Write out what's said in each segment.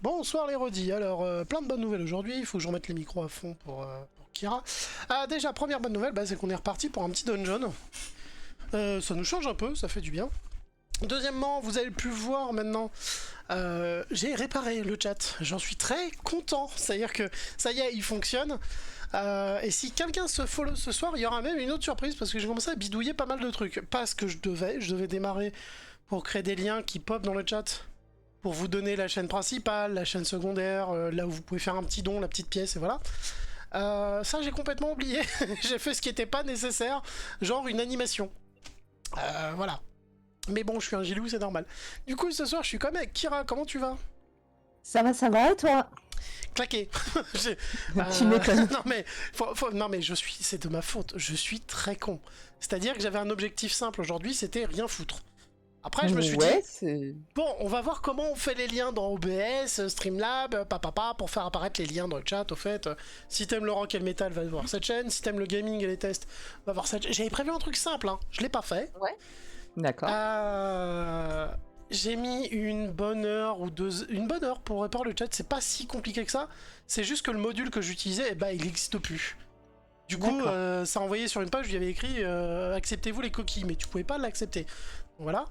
Bonsoir les rodis. Alors, plein de bonnes nouvelles aujourd'hui. Il faut que je remette les micros à fond pour Kira. Déjà, première bonne nouvelle, c'est qu'on est reparti pour un petit dungeon. Ça nous change un peu, ça fait du bien. Deuxièmement, vous avez pu voir maintenant, j'ai réparé le chat. J'en suis très content. C'est-à-dire que ça y est, il fonctionne. Et si quelqu'un se follow ce soir, il y aura même une autre surprise parce que j'ai commencé à bidouiller pas mal de trucs. Pas ce que je devais démarrer pour créer des liens qui pop dans le chat. Pour vous donner la chaîne principale, la chaîne secondaire, là où vous pouvez faire un petit don, la petite pièce, et voilà. Ça, j'ai complètement oublié. J'ai fait ce qui n'était pas nécessaire, genre une animation. Voilà. Mais bon, je suis un gilou, c'est normal. Du coup, ce soir, je suis comme avec Kira. Comment tu vas? Ça va, et toi? Claqué. Tu m'étonnes. Non mais c'est de ma faute. Je suis très con. C'est-à-dire que j'avais un objectif simple aujourd'hui, c'était rien foutre. Après, je me suis dit, bon, on va voir comment on fait les liens dans OBS, Streamlab, pour faire apparaître les liens dans le chat, au fait. Si t'aimes le rock et le metal, va voir cette chaîne. Si t'aimes le gaming et les tests, va voir cette chaîne. J'avais prévu un truc simple, hein. Je l'ai pas fait. Ouais. D'accord. J'ai mis une bonne heure ou une bonne heure pour réparer le chat. C'est pas si compliqué que ça. C'est juste que le module que j'utilisais, il n'existe plus. Du coup, ça envoyé sur une page, je lui avais écrit acceptez-vous les coquilles, mais tu pouvais pas l'accepter. Voilà.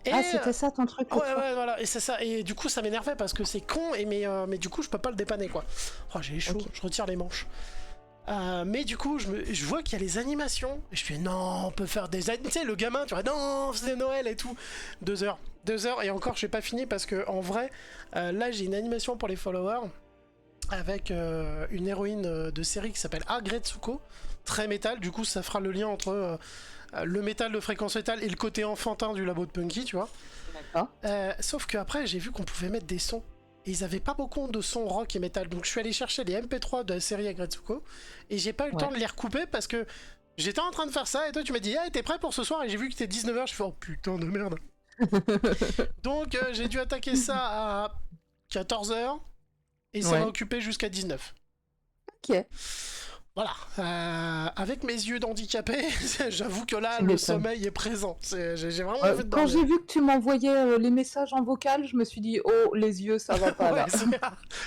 Et c'était ça ton truc. Ouais, voilà, et c'est ça. Et du coup, ça m'énervait parce que c'est con, mais du coup, je peux pas le dépanner, quoi. Oh, j'ai chaud, je retire les manches. Mais du coup, je vois qu'il y a les animations. Et je fais non, on peut faire des animations. Tu sais, le gamin, tu vois, non, c'est Noël et tout. 2 heures. 2 heures, et encore, je n'ai pas fini parce que en vrai, là, j'ai une animation pour les followers avec une héroïne de série qui s'appelle Agretsuko, très métal. Du coup, ça fera le lien entre le métal de Fréquence Métal et le côté enfantin du labo de Punky, tu vois. D'accord. Sauf qu'après, j'ai vu qu'on pouvait mettre des sons. Et ils avaient pas beaucoup de sons rock et métal. Donc je suis allé chercher les MP3 de la série Agretsuko. Et j'ai pas eu le temps de les recouper parce que j'étais en train de faire ça. Et toi, tu m'as dit, t'es prêt pour ce soir? Et j'ai vu que t'es 19h. Je fais, oh putain de merde. Donc j'ai dû attaquer ça à 14h. Et ça m'a occupé jusqu'à 19. Ok. Voilà, avec mes yeux d'handicapé, j'avoue que là, le sommeil est présent. J'ai vraiment envie de dormir. Quand j'ai vu que tu m'envoyais les messages en vocal, je me suis dit, oh, les yeux, ça va pas là.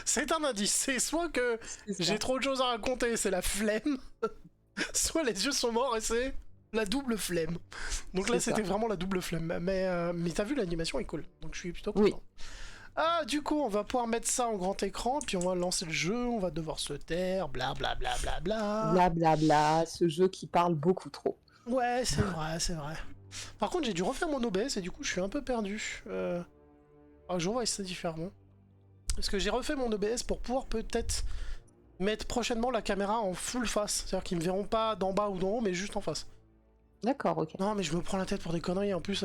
C'est un indice. C'est soit que j'ai trop de choses à raconter, c'est la flemme, soit les yeux sont morts et c'est la double flemme. Donc là, c'était vraiment la double flemme. Mais t'as vu, l'animation est cool, donc je suis plutôt content. Oui. Du coup, on va pouvoir mettre ça en grand écran, puis on va lancer le jeu, on va devoir se taire, blablabla. Blablabla, ce jeu qui parle beaucoup trop. Ouais, c'est vrai. Par contre, j'ai dû refaire mon OBS et du coup, je suis un peu perdu. Je vois ça différemment. Parce que j'ai refait mon OBS pour pouvoir peut-être mettre prochainement la caméra en full face. C'est-à-dire qu'ils me verront pas d'en bas ou d'en haut, mais juste en face. D'accord, ok. Non, mais je me prends la tête pour des conneries. En plus,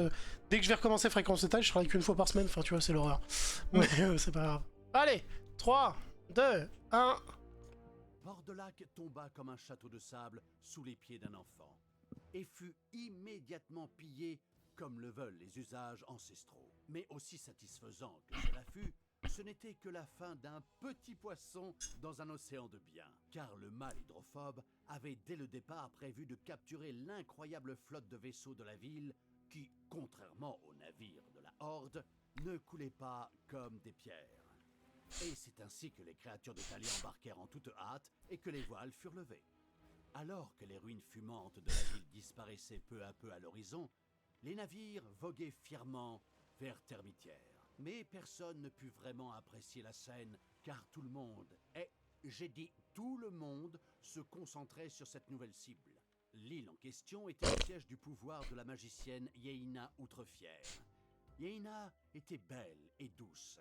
dès que je vais recommencer Fréquence Métal, je travaille qu'une fois par semaine. Enfin, tu vois, c'est l'horreur. Mais c'est pas grave. Allez, 3, 2, 1. Bordelac tomba comme un château de sable sous les pieds d'un enfant et fut immédiatement pillé comme le veulent les usages ancestraux. Mais aussi satisfaisant que cela fut, ce n'était que la fin d'un petit poisson dans un océan de biens, car le mâle hydrophobe avait dès le départ prévu de capturer l'incroyable flotte de vaisseaux de la ville qui, contrairement aux navires de la Horde, ne coulaient pas comme des pierres. Et c'est ainsi que les créatures de Thalia embarquèrent en toute hâte et que les voiles furent levées. Alors que les ruines fumantes de la ville disparaissaient peu à peu à l'horizon, les navires voguaient fièrement vers Termitière. Mais personne ne put vraiment apprécier la scène, car tout le monde, et j'ai dit tout le monde, se concentrait sur cette nouvelle cible. L'île en question était le siège du pouvoir de la magicienne Yeina Outrefière. Yeina était belle et douce,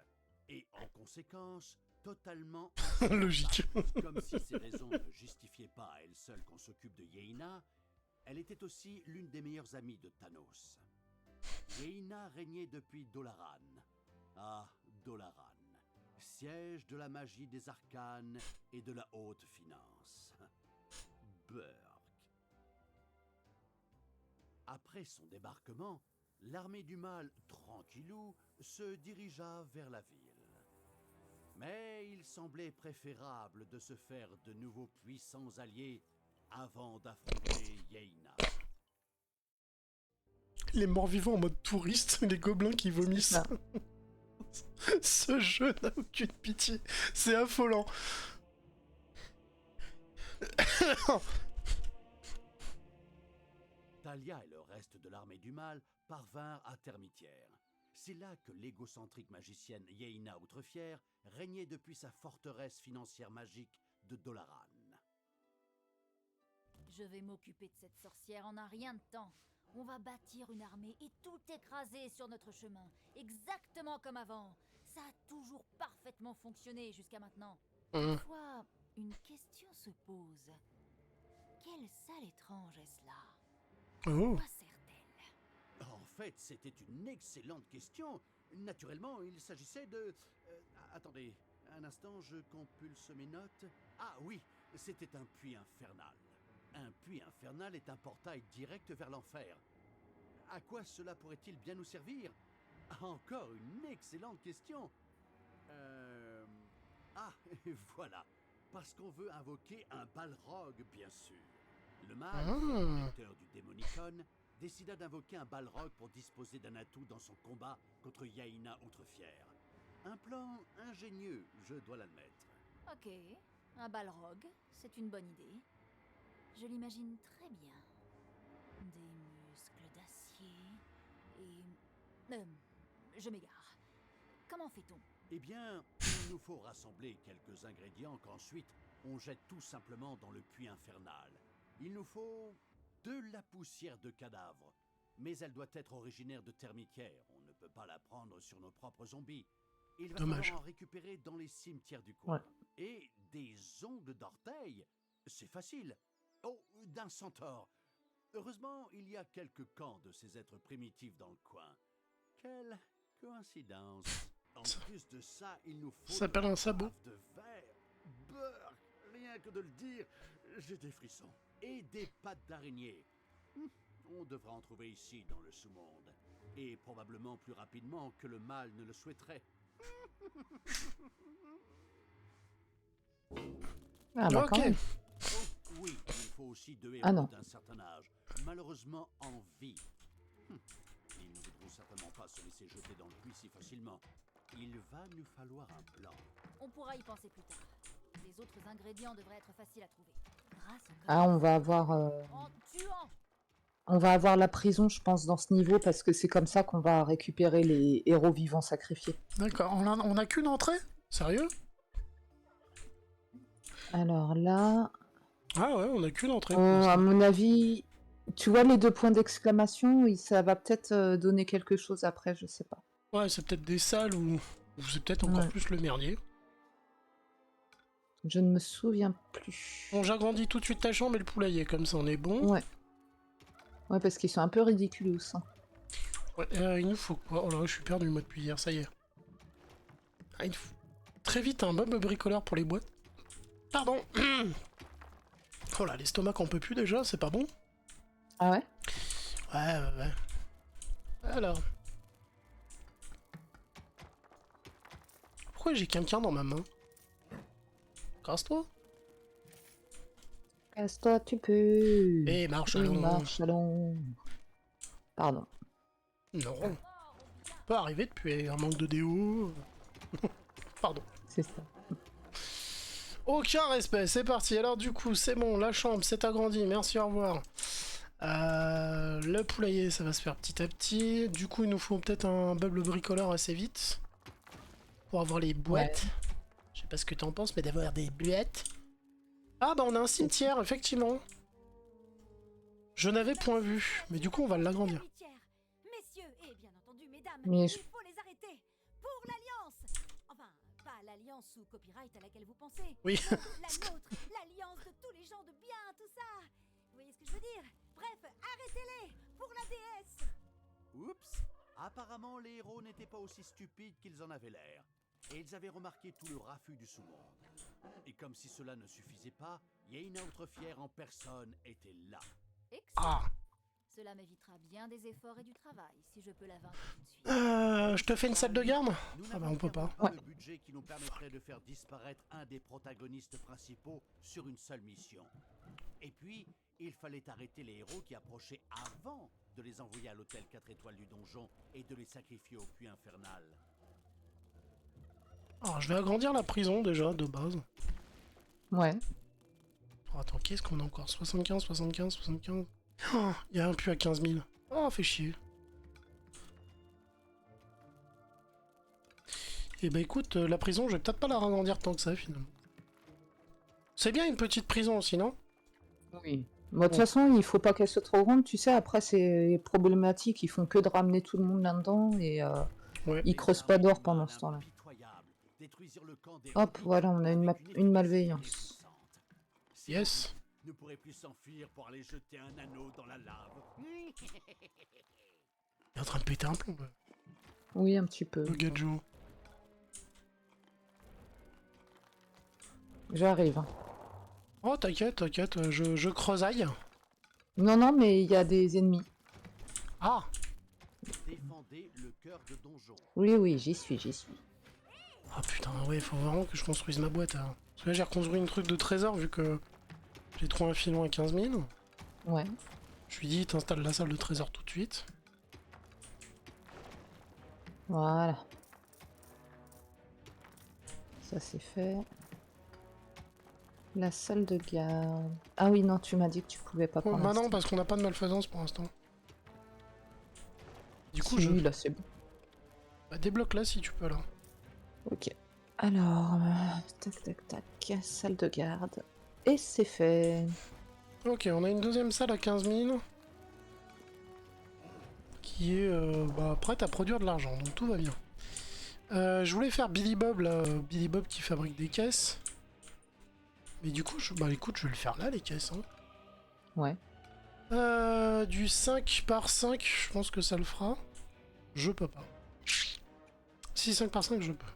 et en conséquence, totalement logique. Comme si ces raisons ne justifiaient pas à elle seule qu'on s'occupe de Yeina, elle était aussi l'une des meilleures amies de Thanos. Yeina régnait depuis Dolaran. Ah, Dolaran, siège de la magie des arcanes et de la haute finance. Burk. Après son débarquement, l'armée du mal, tranquillou, se dirigea vers la ville. Mais il semblait préférable de se faire de nouveaux puissants alliés avant d'affronter Yeina. Les morts-vivants en mode touriste, les gobelins qui vomissent. ça. Ce jeu n'a aucune pitié. C'est affolant. Talia et le reste de l'armée du mal parvinrent à Termitière. C'est là que l'égocentrique magicienne Yeina Outrefière régnait depuis sa forteresse financière magique de Dolaran. Je vais m'occuper de cette sorcière en un rien de temps. On va bâtir une armée et tout écraser sur notre chemin, exactement comme avant. Ça a toujours parfaitement fonctionné jusqu'à maintenant. Toutefois, une question se pose. Quelle salle étrange est-ce là? Oh. Quoi sert-elle? En fait, c'était une excellente question. Naturellement, il s'agissait de... attendez, un instant, je compulse mes notes. Ah oui, c'était un puits infernal. Un puits infernal est un portail direct vers l'enfer. À quoi cela pourrait-il bien nous servir? Encore une excellente question. Ah, voilà. Parce qu'on veut invoquer un Balrog, bien sûr. Le mâle, protecteur du Démonicon, décida d'invoquer un Balrog pour disposer d'un atout dans son combat contre Yaina Outrefière. Un plan ingénieux, je dois l'admettre. Ok, un Balrog, c'est une bonne idée. Je l'imagine très bien. Des muscles d'acier et... je m'égare. Comment fait-on? Eh bien, il nous faut rassembler quelques ingrédients qu'ensuite on jette tout simplement dans le puits infernal. Il nous faut de la poussière de cadavre, mais elle doit être originaire de Termitière. On ne peut pas la prendre sur nos propres zombies. Il va Dommage. falloir en récupérer dans les cimetières du coin. Ouais. Et des ongles d'orteil, c'est facile. Oh, d'un centaure. Heureusement, il y a quelques camps de ces êtres primitifs dans le coin. Quelle coïncidence. En plus de ça, il nous faut... Ça s'appelle un sabot. de verre. Beurre. Rien que de le dire, j'ai des frissons. Et des pattes d'araignée. On devra en trouver ici, dans le sous-monde. Et probablement plus rapidement que le mal ne le souhaiterait. Ah bah Ok. quand même. Oh, oui, il faut aussi deux Ah non. héros d'un certain âge, malheureusement en vie. Ils ne voudront certainement pas se laisser jeter dans le puits si facilement. Il va nous falloir un plan. On pourra y penser plus tard. Les autres ingrédients devraient être faciles à trouver. Grâce au Ah, on va avoir... En tuant! On va avoir la prison, je pense, dans ce niveau, parce que c'est comme ça qu'on va récupérer les héros vivants sacrifiés. D'accord, on a qu'une entrée? Sérieux? Alors là, Ah ouais, on a qu'une entrée. à mon avis, tu vois les 2 points d'exclamation, ça va peut-être donner quelque chose après, je sais pas. Ouais, c'est peut-être des salles ou c'est peut-être encore Ouais. plus le merdier. Je ne me souviens plus. Bon, j'agrandis tout de suite ta chambre et le poulailler, comme ça on est bon. Ouais. Ouais, parce qu'ils sont un peu ridicules. Hein. Ouais, il nous faut quoi? Oh là, je suis perdu moi depuis hier, ça y est. Ah, il nous faut très vite un bob bricoleur pour les boîtes. Pardon. Oh là, l'estomac qu'on peut plus déjà, c'est pas bon. Ah ouais? Ouais. Alors. Pourquoi j'ai quelqu'un dans ma main? Casse-toi. Casse-toi, tu peux. Eh, marche, Oui, allons. marche, allons. Pardon. Non. Pas arriver depuis un manque de déo. Pardon. C'est ça. Aucun respect, c'est parti. Alors du coup, c'est bon, la chambre s'est agrandie, merci, au revoir. Le poulailler, ça va se faire petit à petit. Du coup, il nous faut peut-être un bubble bricoleur assez vite. Pour avoir les boîtes. Ouais. Je sais pas ce que t'en penses, mais d'avoir des boîtes. Ah bah on a un cimetière, effectivement. Je n'avais point vu, mais du coup on va l'agrandir. Termitière, messieurs et bien entendu mesdames, Mais il je- faut les arrêter. Pour l'Alliance. Enfin, pas l'Alliance sous copyright à laquelle vous pensez. Oui. La nôtre, l'Alliance de tous les gens de bien, tout ça. Vous voyez ce que je veux dire? Bref, arrêtez-les pour la déesse. Oups! Apparemment, les héros n'étaient pas aussi stupides qu'ils en avaient l'air. Et ils avaient remarqué tout le raffut du sous-monde. Et comme si cela ne suffisait pas, Yeina Outrefière en personne était là. Excellent. Ah. Cela m'évitera bien des efforts et du travail, si je peux la vaincre tout de suite. Je te fais une salle de garde? Nous Ah bah n'avons on peut pas. clairement Ouais. le budget qui nous permettrait de faire disparaître un des protagonistes principaux sur une seule mission. Et puis, Il fallait arrêter les héros qui approchaient avant de les envoyer à l'hôtel 4 étoiles du donjon et de les sacrifier au puits infernal. Alors, je vais agrandir la prison déjà, de base. Ouais. Oh, attends, qu'est-ce qu'on a encore? 75, 75, 75. Oh, il y a un puits à 15 000. Oh, fait chier. Et bah écoute, la prison, je vais peut-être pas la agrandir tant que ça, finalement. C'est bien une petite prison aussi, non? Oui. Bon, de toute façon, il faut pas qu'elle soit trop grande, tu sais, après c'est problématique, ils font que de ramener tout le monde là-dedans et Ouais. ils creusent pas d'or pendant ce temps-là. Hop, voilà, on a une malveillance. Yes. Ne pourrait plus s'enfuir pour aller jeter un anneau dans la lave. Il est en train de péter un plomb, Oui, un petit peu. le gadjo. J'arrive. Hein. Oh, t'inquiète, t'inquiète, je creusaille. Non, non, mais il y a des ennemis. Ah. Défendez le cœur de donjon. Oui, oui, j'y suis. Ah putain, ouais, faut vraiment que je construise ma boîte. Hein. Parce que là, j'ai reconstruit une truc de trésor vu que j'ai trouvé un filon à 15 000. Ouais. Je lui ai dit, t'installes la salle de trésor tout de suite. Voilà. Ça c'est fait. La salle de garde. Ah oui, non, tu m'as dit que tu pouvais pas Oh, prendre bah l'instant. non, parce qu'on n'a pas de malfaisance pour l'instant. Du coup, Si, je là c'est bon. bah, débloque là si tu peux là. Ok. Alors, tac, salle de garde. Et c'est fait. Ok, on a une deuxième salle à 15 000. Qui est bah, prête à produire de l'argent, donc tout va bien. Je voulais faire Billy Bob là, Billy Bob qui fabrique des caisses. Mais du coup, bah écoute, je vais le faire là les caisses. Hein. Ouais. Du 5 par 5, je pense que ça le fera. Je peux pas. Si 5 par 5, je peux.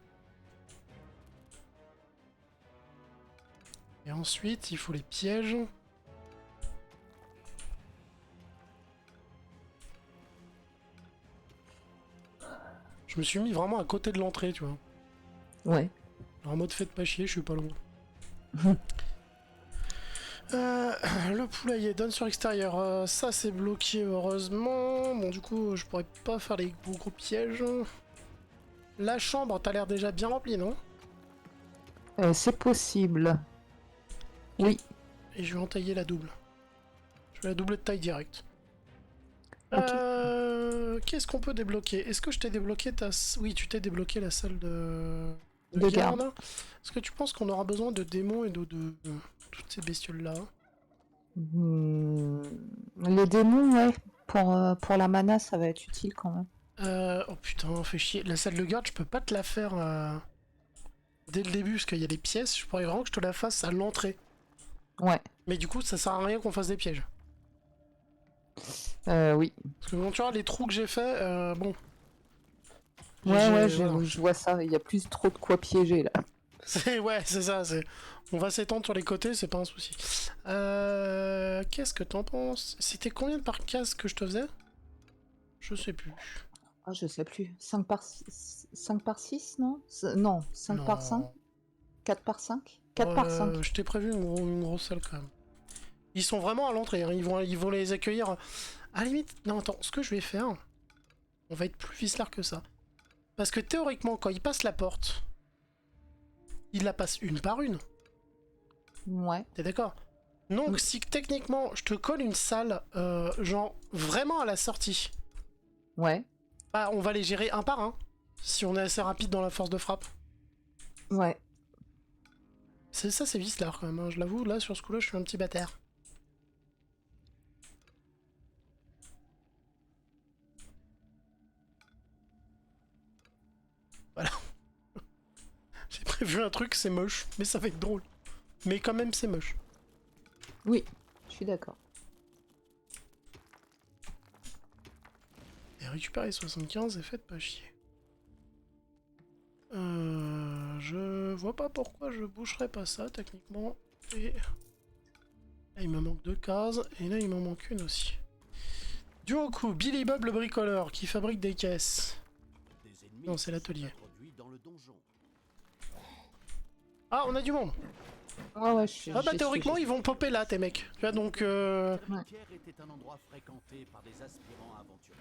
Et ensuite, il faut les pièges. Je me suis mis vraiment à côté de l'entrée, tu vois. Ouais. En mode faites pas chier, je suis pas loin. Le poulailler donne sur extérieur. Ça c'est bloqué heureusement. Bon du coup je pourrais pas faire les gros pièges. La chambre, t'as l'air déjà bien remplie, non? C'est possible. Oui. Et je vais entailler la double. Je vais la doubler de taille direct. Ok. Qu'est-ce qu'on peut débloquer? Est-ce que je t'ai débloqué ta... Oui, tu t'es débloqué la salle De garde. Est-ce que tu penses qu'on aura besoin de démons et de toutes ces bestioles-là? Les démons, ouais. Pour la mana, ça va être utile quand même. Oh putain, fait chier. La salle de garde, je peux pas te la faire dès le début, parce qu'il y a des pièces. Je pourrais vraiment que je te la fasse à l'entrée. Ouais. Mais du coup, ça sert à rien qu'on fasse des pièges. Oui. Parce que quand tu vois les trous que j'ai fait, bon. Ouais, voilà. je vois ça. Il y a plus trop de quoi piéger là. Ouais, c'est ça. On va s'étendre sur les côtés, c'est pas un souci. Qu'est-ce que t'en penses? C'était combien par case que je te faisais? Je sais plus. Ah, je sais plus. 5 par 6, non? Non, 5 par 5? 4 par 5? 4 par 5. Je t'ai prévu une grosse salle quand même. Ils sont vraiment à l'entrée, hein. Ils vont les accueillir. À la limite, non, attends, ce que je vais faire, on va être plus vicelard que ça. Parce que théoriquement, quand ils passent la porte, ils la passent une par une. Ouais. T'es d'accord? Donc, si techniquement, je te colle une salle, genre vraiment à la sortie, Ouais. bah, on va les gérer un par un. Si on est assez rapide dans la force de frappe. Ouais. Ça, c'est vicelard quand même, hein. Je l'avoue, là, sur ce coup-là, je suis un petit bâtard. Voilà. J'ai prévu un truc, c'est moche, mais ça va être drôle. Mais quand même, c'est moche. Oui, je suis d'accord. Et récupérer 75 et faites pas chier. Je vois pas pourquoi je boucherais pas ça, techniquement. Et là, il me manque 2 cases, et là, il m'en manque une aussi. Du coup, Billy Bob le bricoleur, qui fabrique des caisses. Non, c'est l'atelier. Ah, on a du monde. Ouais, je suis. Ah bah j'ai théoriquement suivi. ils vont popper là tes mecs. Tu vois donc La pierre était un endroit fréquenté par des aspirants aventuriers.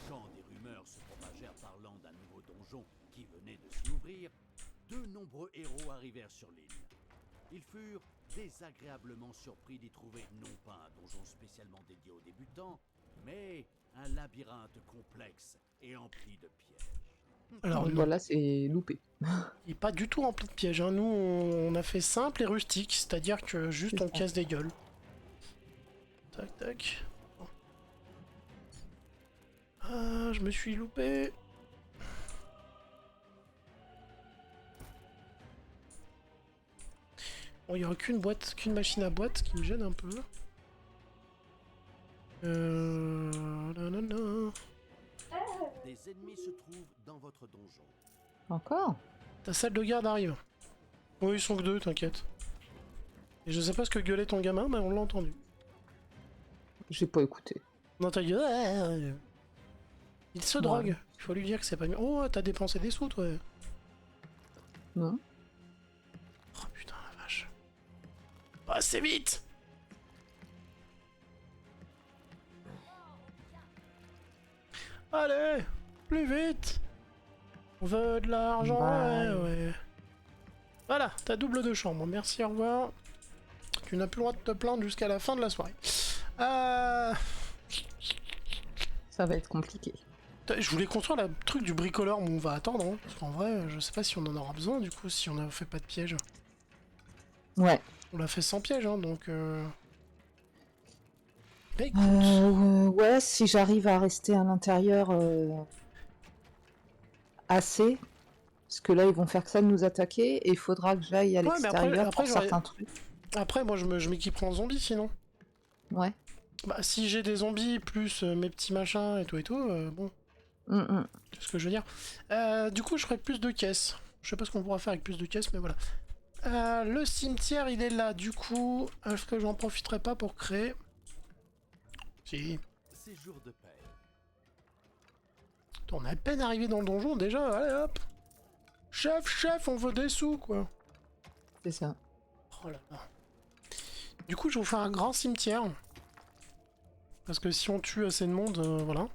Quand des rumeurs se propagèrent parlant d'un nouveau donjon qui venait de s'y ouvrir, de nombreux héros arrivèrent sur l'île. Ils furent désagréablement surpris d'y trouver non pas un donjon spécialement dédié aux débutants, mais un labyrinthe complexe et empli de pièges. alors Donc non, voilà, c'est loupé. il est pas du tout rempli de pièges. Hein. Nous on a fait simple et rustique, c'est-à-dire que juste C'est on ça. casse des gueules. Tac tac. Bon. Ah je me suis loupé. Bon, il n'y aura qu'une machine à boîte qui me gêne un peu. Nanana. Des ennemis se trouvent dans votre donjon. Encore? Ta salle de garde arrive. Oui, ils sont que deux, t'inquiète. Et je sais pas ce que gueulait ton gamin, mais on l'a entendu. J'ai pas écouté. Non, t'as dit. Il se drogue. Il faut lui dire que c'est pas mieux. Oh, t'as dépensé des sous, toi. Non? Oh putain, la vache. Pas assez vite. Allez, plus vite. On veut de l'argent, Bye. ouais. Voilà, t'as double de chambre. Merci, au revoir. Tu n'as plus le droit de te plaindre jusqu'à la fin de la soirée. Ça va être compliqué. Je voulais construire le truc du bricoleur, mais on va attendre. Hein, parce qu'en vrai, je sais pas si on en aura besoin du coup, si on a fait pas de piège. Ouais. On l'a fait sans piège, hein, donc. Bah, écoute. Ouais, si j'arrive à rester à l'intérieur assez, parce que là ils vont faire que ça de nous attaquer, et il faudra que j'aille à Ouais, mais l'extérieur après, pour j'aurais- certains trucs. Après, moi, je m'équiperai en zombie sinon. Ouais. Bah, si j'ai des zombies plus mes petits machins et tout, bon, c'est ce que je veux dire. Du coup, je ferai plus de caisses. Je sais pas ce qu'on pourra faire avec plus de caisses, mais voilà. Le cimetière, il est là. Du coup, est-ce que j'en profiterai pas pour créer? Si. Séjour de paix. On est à peine arrivé dans le donjon déjà. Allez hop. Chef, on veut des sous, quoi. C'est ça. Oh là là. Du coup, je vais vous faire un grand cimetière. Parce que si on tue assez de monde, voilà.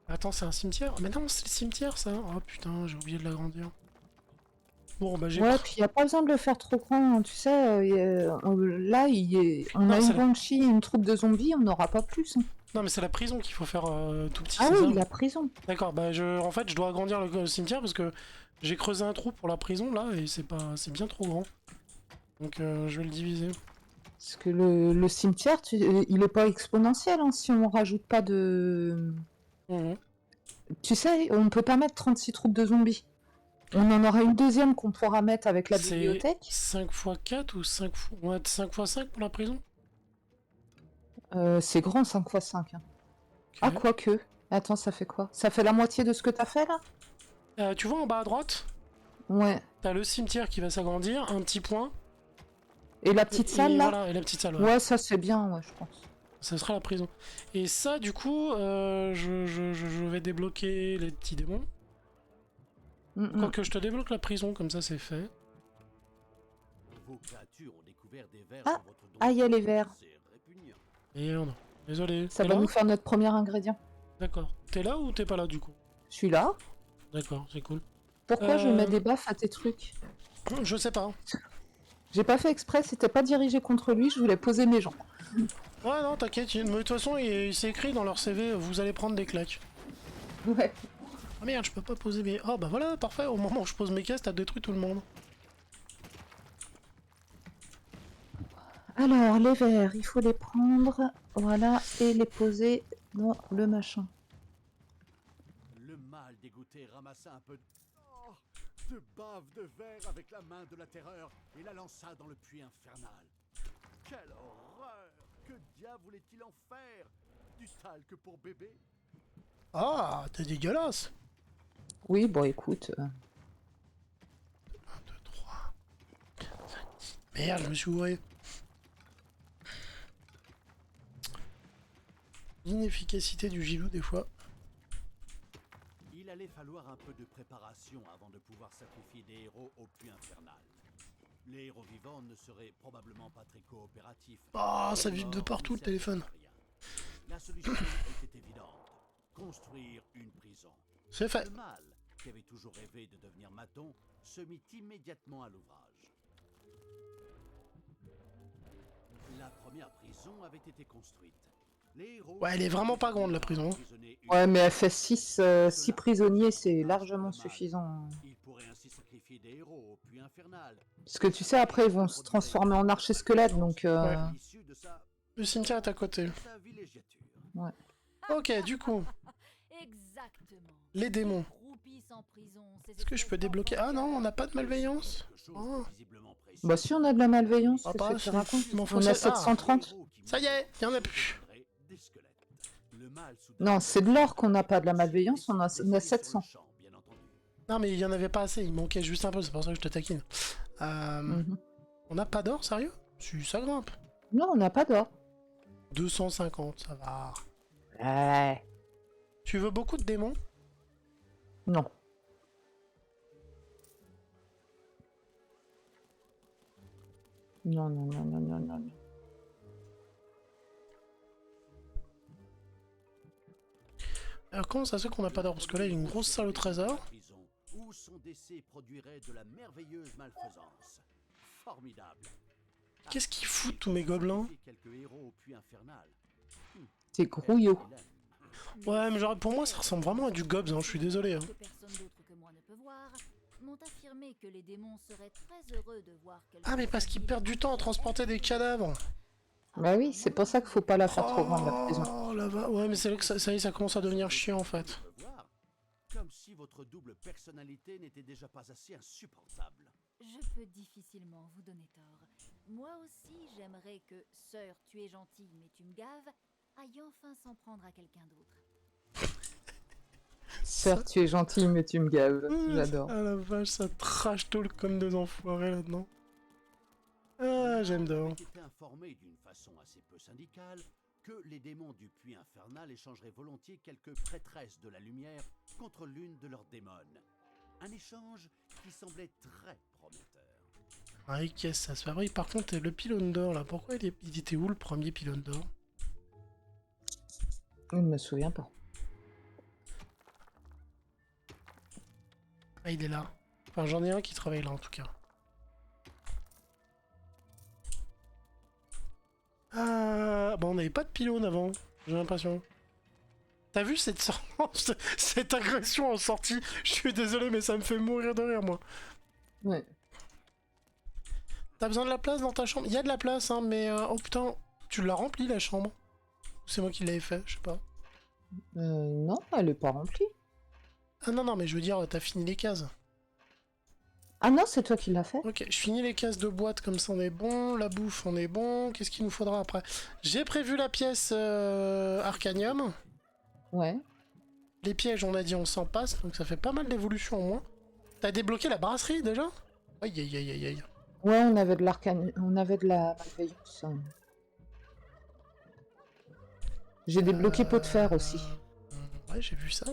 Attends, c'est un cimetière? Mais non, c'est le cimetière, ça. Oh putain, j'ai oublié de l'agrandir. Bon, bah j'ai... Ouais, puis il a pas besoin de le faire trop grand, hein, tu sais. Là, on Non, a c'est une banshee et une troupe de zombies, on n'aura pas plus. Hein. Non, mais c'est la prison qu'il faut faire tout petit, Ah c'est oui, ça? la prison. D'accord, bah en fait, je dois agrandir le cimetière parce que j'ai creusé un trou pour la prison, là, et c'est bien trop grand. Donc je vais le diviser. Parce que le cimetière, il est pas exponentiel hein, si on rajoute pas de... Mhm. Tu sais, on peut pas mettre 36 troupes de zombies. On en aura une deuxième qu'on pourra mettre avec la C'est bibliothèque. 5 x 4 ou 5 x... Ouais, 5 x 5 pour la prison? C'est grand 5 x 5. Hein. Ok. Ah, quoique. Attends, ça fait quoi? Ça fait la moitié de ce que t'as fait là? Tu vois en bas à droite, Ouais. t'as le cimetière qui va s'agrandir, un petit point. Et la petite Et salle là? voilà, et la petite salle, ouais. Ouais, ça c'est bien, ouais, je pense. Ça sera la prison. Et ça, du coup, je vais débloquer les petits démons. Quoique je te débloque la prison, comme ça c'est fait. Vos créatures ont découvert des vers Ah, dans votre donjon. ah, il y a les vers. C'est répugnant. Merde. Désolé. Ça T'es va là? nous faire notre premier ingrédient. D'accord. T'es là ou t'es pas là, du coup? Je suis là. D'accord, c'est cool. Pourquoi je mets des baffes à tes trucs? Je sais pas. J'ai pas fait exprès, c'était pas dirigé contre lui, je voulais poser mes jambes. Ouais, non, t'inquiète. Mais de toute façon, il s'est écrit dans leur CV, vous allez prendre des claques. Ouais. Ah merde, je peux pas poser mes... Oh bah voilà, parfait. Au moment où je pose mes caisses, t'as détruit tout le monde. Alors, les verres, il faut les prendre, voilà, et les poser dans le machin. Le mâle dégoûté ramassa un peu de bave de verre avec la main de la terreur et la lança dans le puits infernal. Quelle horreur! Que diable voulait-il en faire? Du talc pour bébé? Ah, t'es dégueulasse. Oui, bon, écoute. 1, 2, 3... Merde, je me suis ouvert. L'inefficacité du gilou, des fois. Il allait falloir un peu de préparation avant de pouvoir sacrifier des héros au puits infernal. Les héros vivants ne seraient probablement pas très coopératifs. Ah, ça vibre de partout le téléphone. La solution était évidente. Construire une prison. C'est fait. Le mâle, qui avait toujours rêvé de devenir maçon, se mit immédiatement à l'ouvrage. La première prison avait été construite. Les héros Ouais, elle est vraiment pas grande la prison. emprisonnaient une- Ouais, mais elle fait 6 prisonniers, c'est largement suffisant. Ils pourraient ainsi sacrifier des héros au puits infernal. Parce que tu sais, après, ils vont se transformer en archer-squelette, donc... Ouais. L'issue de sa Le cimetière est à côté. villégiature. Ok, du coup, Exactement. les démons. Croupissent en prison, ces Est-ce que je espèces peux débloquer... Ah non, on n'a pas de malveillance. Quelque chose Oh. de visiblement précis. Bah si, on a de la malveillance, Ah, qu'est-ce pas que tu assez. racontes? Il m'en faut On a sept. 730. Ça y est, il y en a plus. Des squelettes. Le mâle Non, c'est de l'or qu'on n'a pas de la malveillance, on a décédé sur le 700. champ, bien entendu. Non, mais il y en avait pas assez, il manquait juste un peu, c'est pour ça que je te taquine. Mhm. On n'a pas d'or, sérieux? Si, ça grimpe. Non, on n'a pas d'or. 250, ça va. Ouais. Tu veux beaucoup de démons? Non. Non, non, non, non, non, non. Alors comment ça se fait qu'on n'a pas d'or? Parce que là, il y a une grosse salle au trésor. Prison, où son décès produirait de la merveilleuse malfaisance. Formidable. Qu'est-ce qu'ils foutent tous mes gobelins? Quelques héros au puits infernal. C'est grouillot. Ouais, mais genre, pour moi, ça ressemble vraiment à du gobs, hein, je suis désolé. Hein. Que personne d'autre que moi ne peut voir, m'ont affirmé que les démons seraient très heureux de voir quelqu'un. Ah, mais parce qu'ils perdent du temps à transporter des cadavres. Bah oui, c'est pour ça qu'il faut pas la faire trop grande, la prison. Oh, là va. Ouais, mais c'est là que ça y est, ça commence à devenir chiant en fait. Voir. Comme si votre double personnalité n'était déjà pas assez insupportable. Je peux difficilement vous donner tort. Moi aussi, j'aimerais que, sœur, tu es gentille mais tu me gaves, aille enfin s'en prendre à quelqu'un d'autre. Sœur, tu es gentille, mais tu me gaves. J'adore. Ah la vache, ça trash talk comme des enfoirés là-dedans. Ah, j'aime d'or. J'ai été informé d'une façon assez peu syndicale que les démons du puits infernal échangeraient volontiers quelques prêtresses de la lumière contre l'une de leurs démones. Un échange qui semblait très prometteur. Ah, et qu'est-ce que ça se fait? Oui, par contre, le pylône d'or là, pourquoi il était où le premier pylône d'or? Je ne me souviens pas. Ah, il est là. Enfin, j'en ai un qui travaille là en tout cas. Ah, bon, on n'avait pas de pylône avant, j'ai l'impression. T'as vu cette, cette agression en sortie? Je suis désolé, mais ça me fait mourir de rire, moi. Ouais. T'as besoin de la place dans ta chambre? Il y a de la place, hein, mais... oh putain, tu l'as remplie la chambre? Ou c'est moi qui l'avais fait, je sais pas. Non, elle est pas remplie. Ah non, non, mais je veux dire, t'as fini les cases. Ah non, c'est toi qui l'as fait? Ok, je finis les cases de boîte, comme ça on est bon. La bouffe, on est bon. Qu'est-ce qu'il nous faudra après? J'ai prévu la pièce Arcanium. Ouais. Les pièges, on a dit, on s'en passe, donc ça fait pas mal d'évolution au moins. T'as débloqué la brasserie déjà? Aïe aïe aïe aïe aïe. Ouais, on avait de l'arcane, on avait de la malveillance. J'ai débloqué pot de fer aussi. Ouais, j'ai vu ça.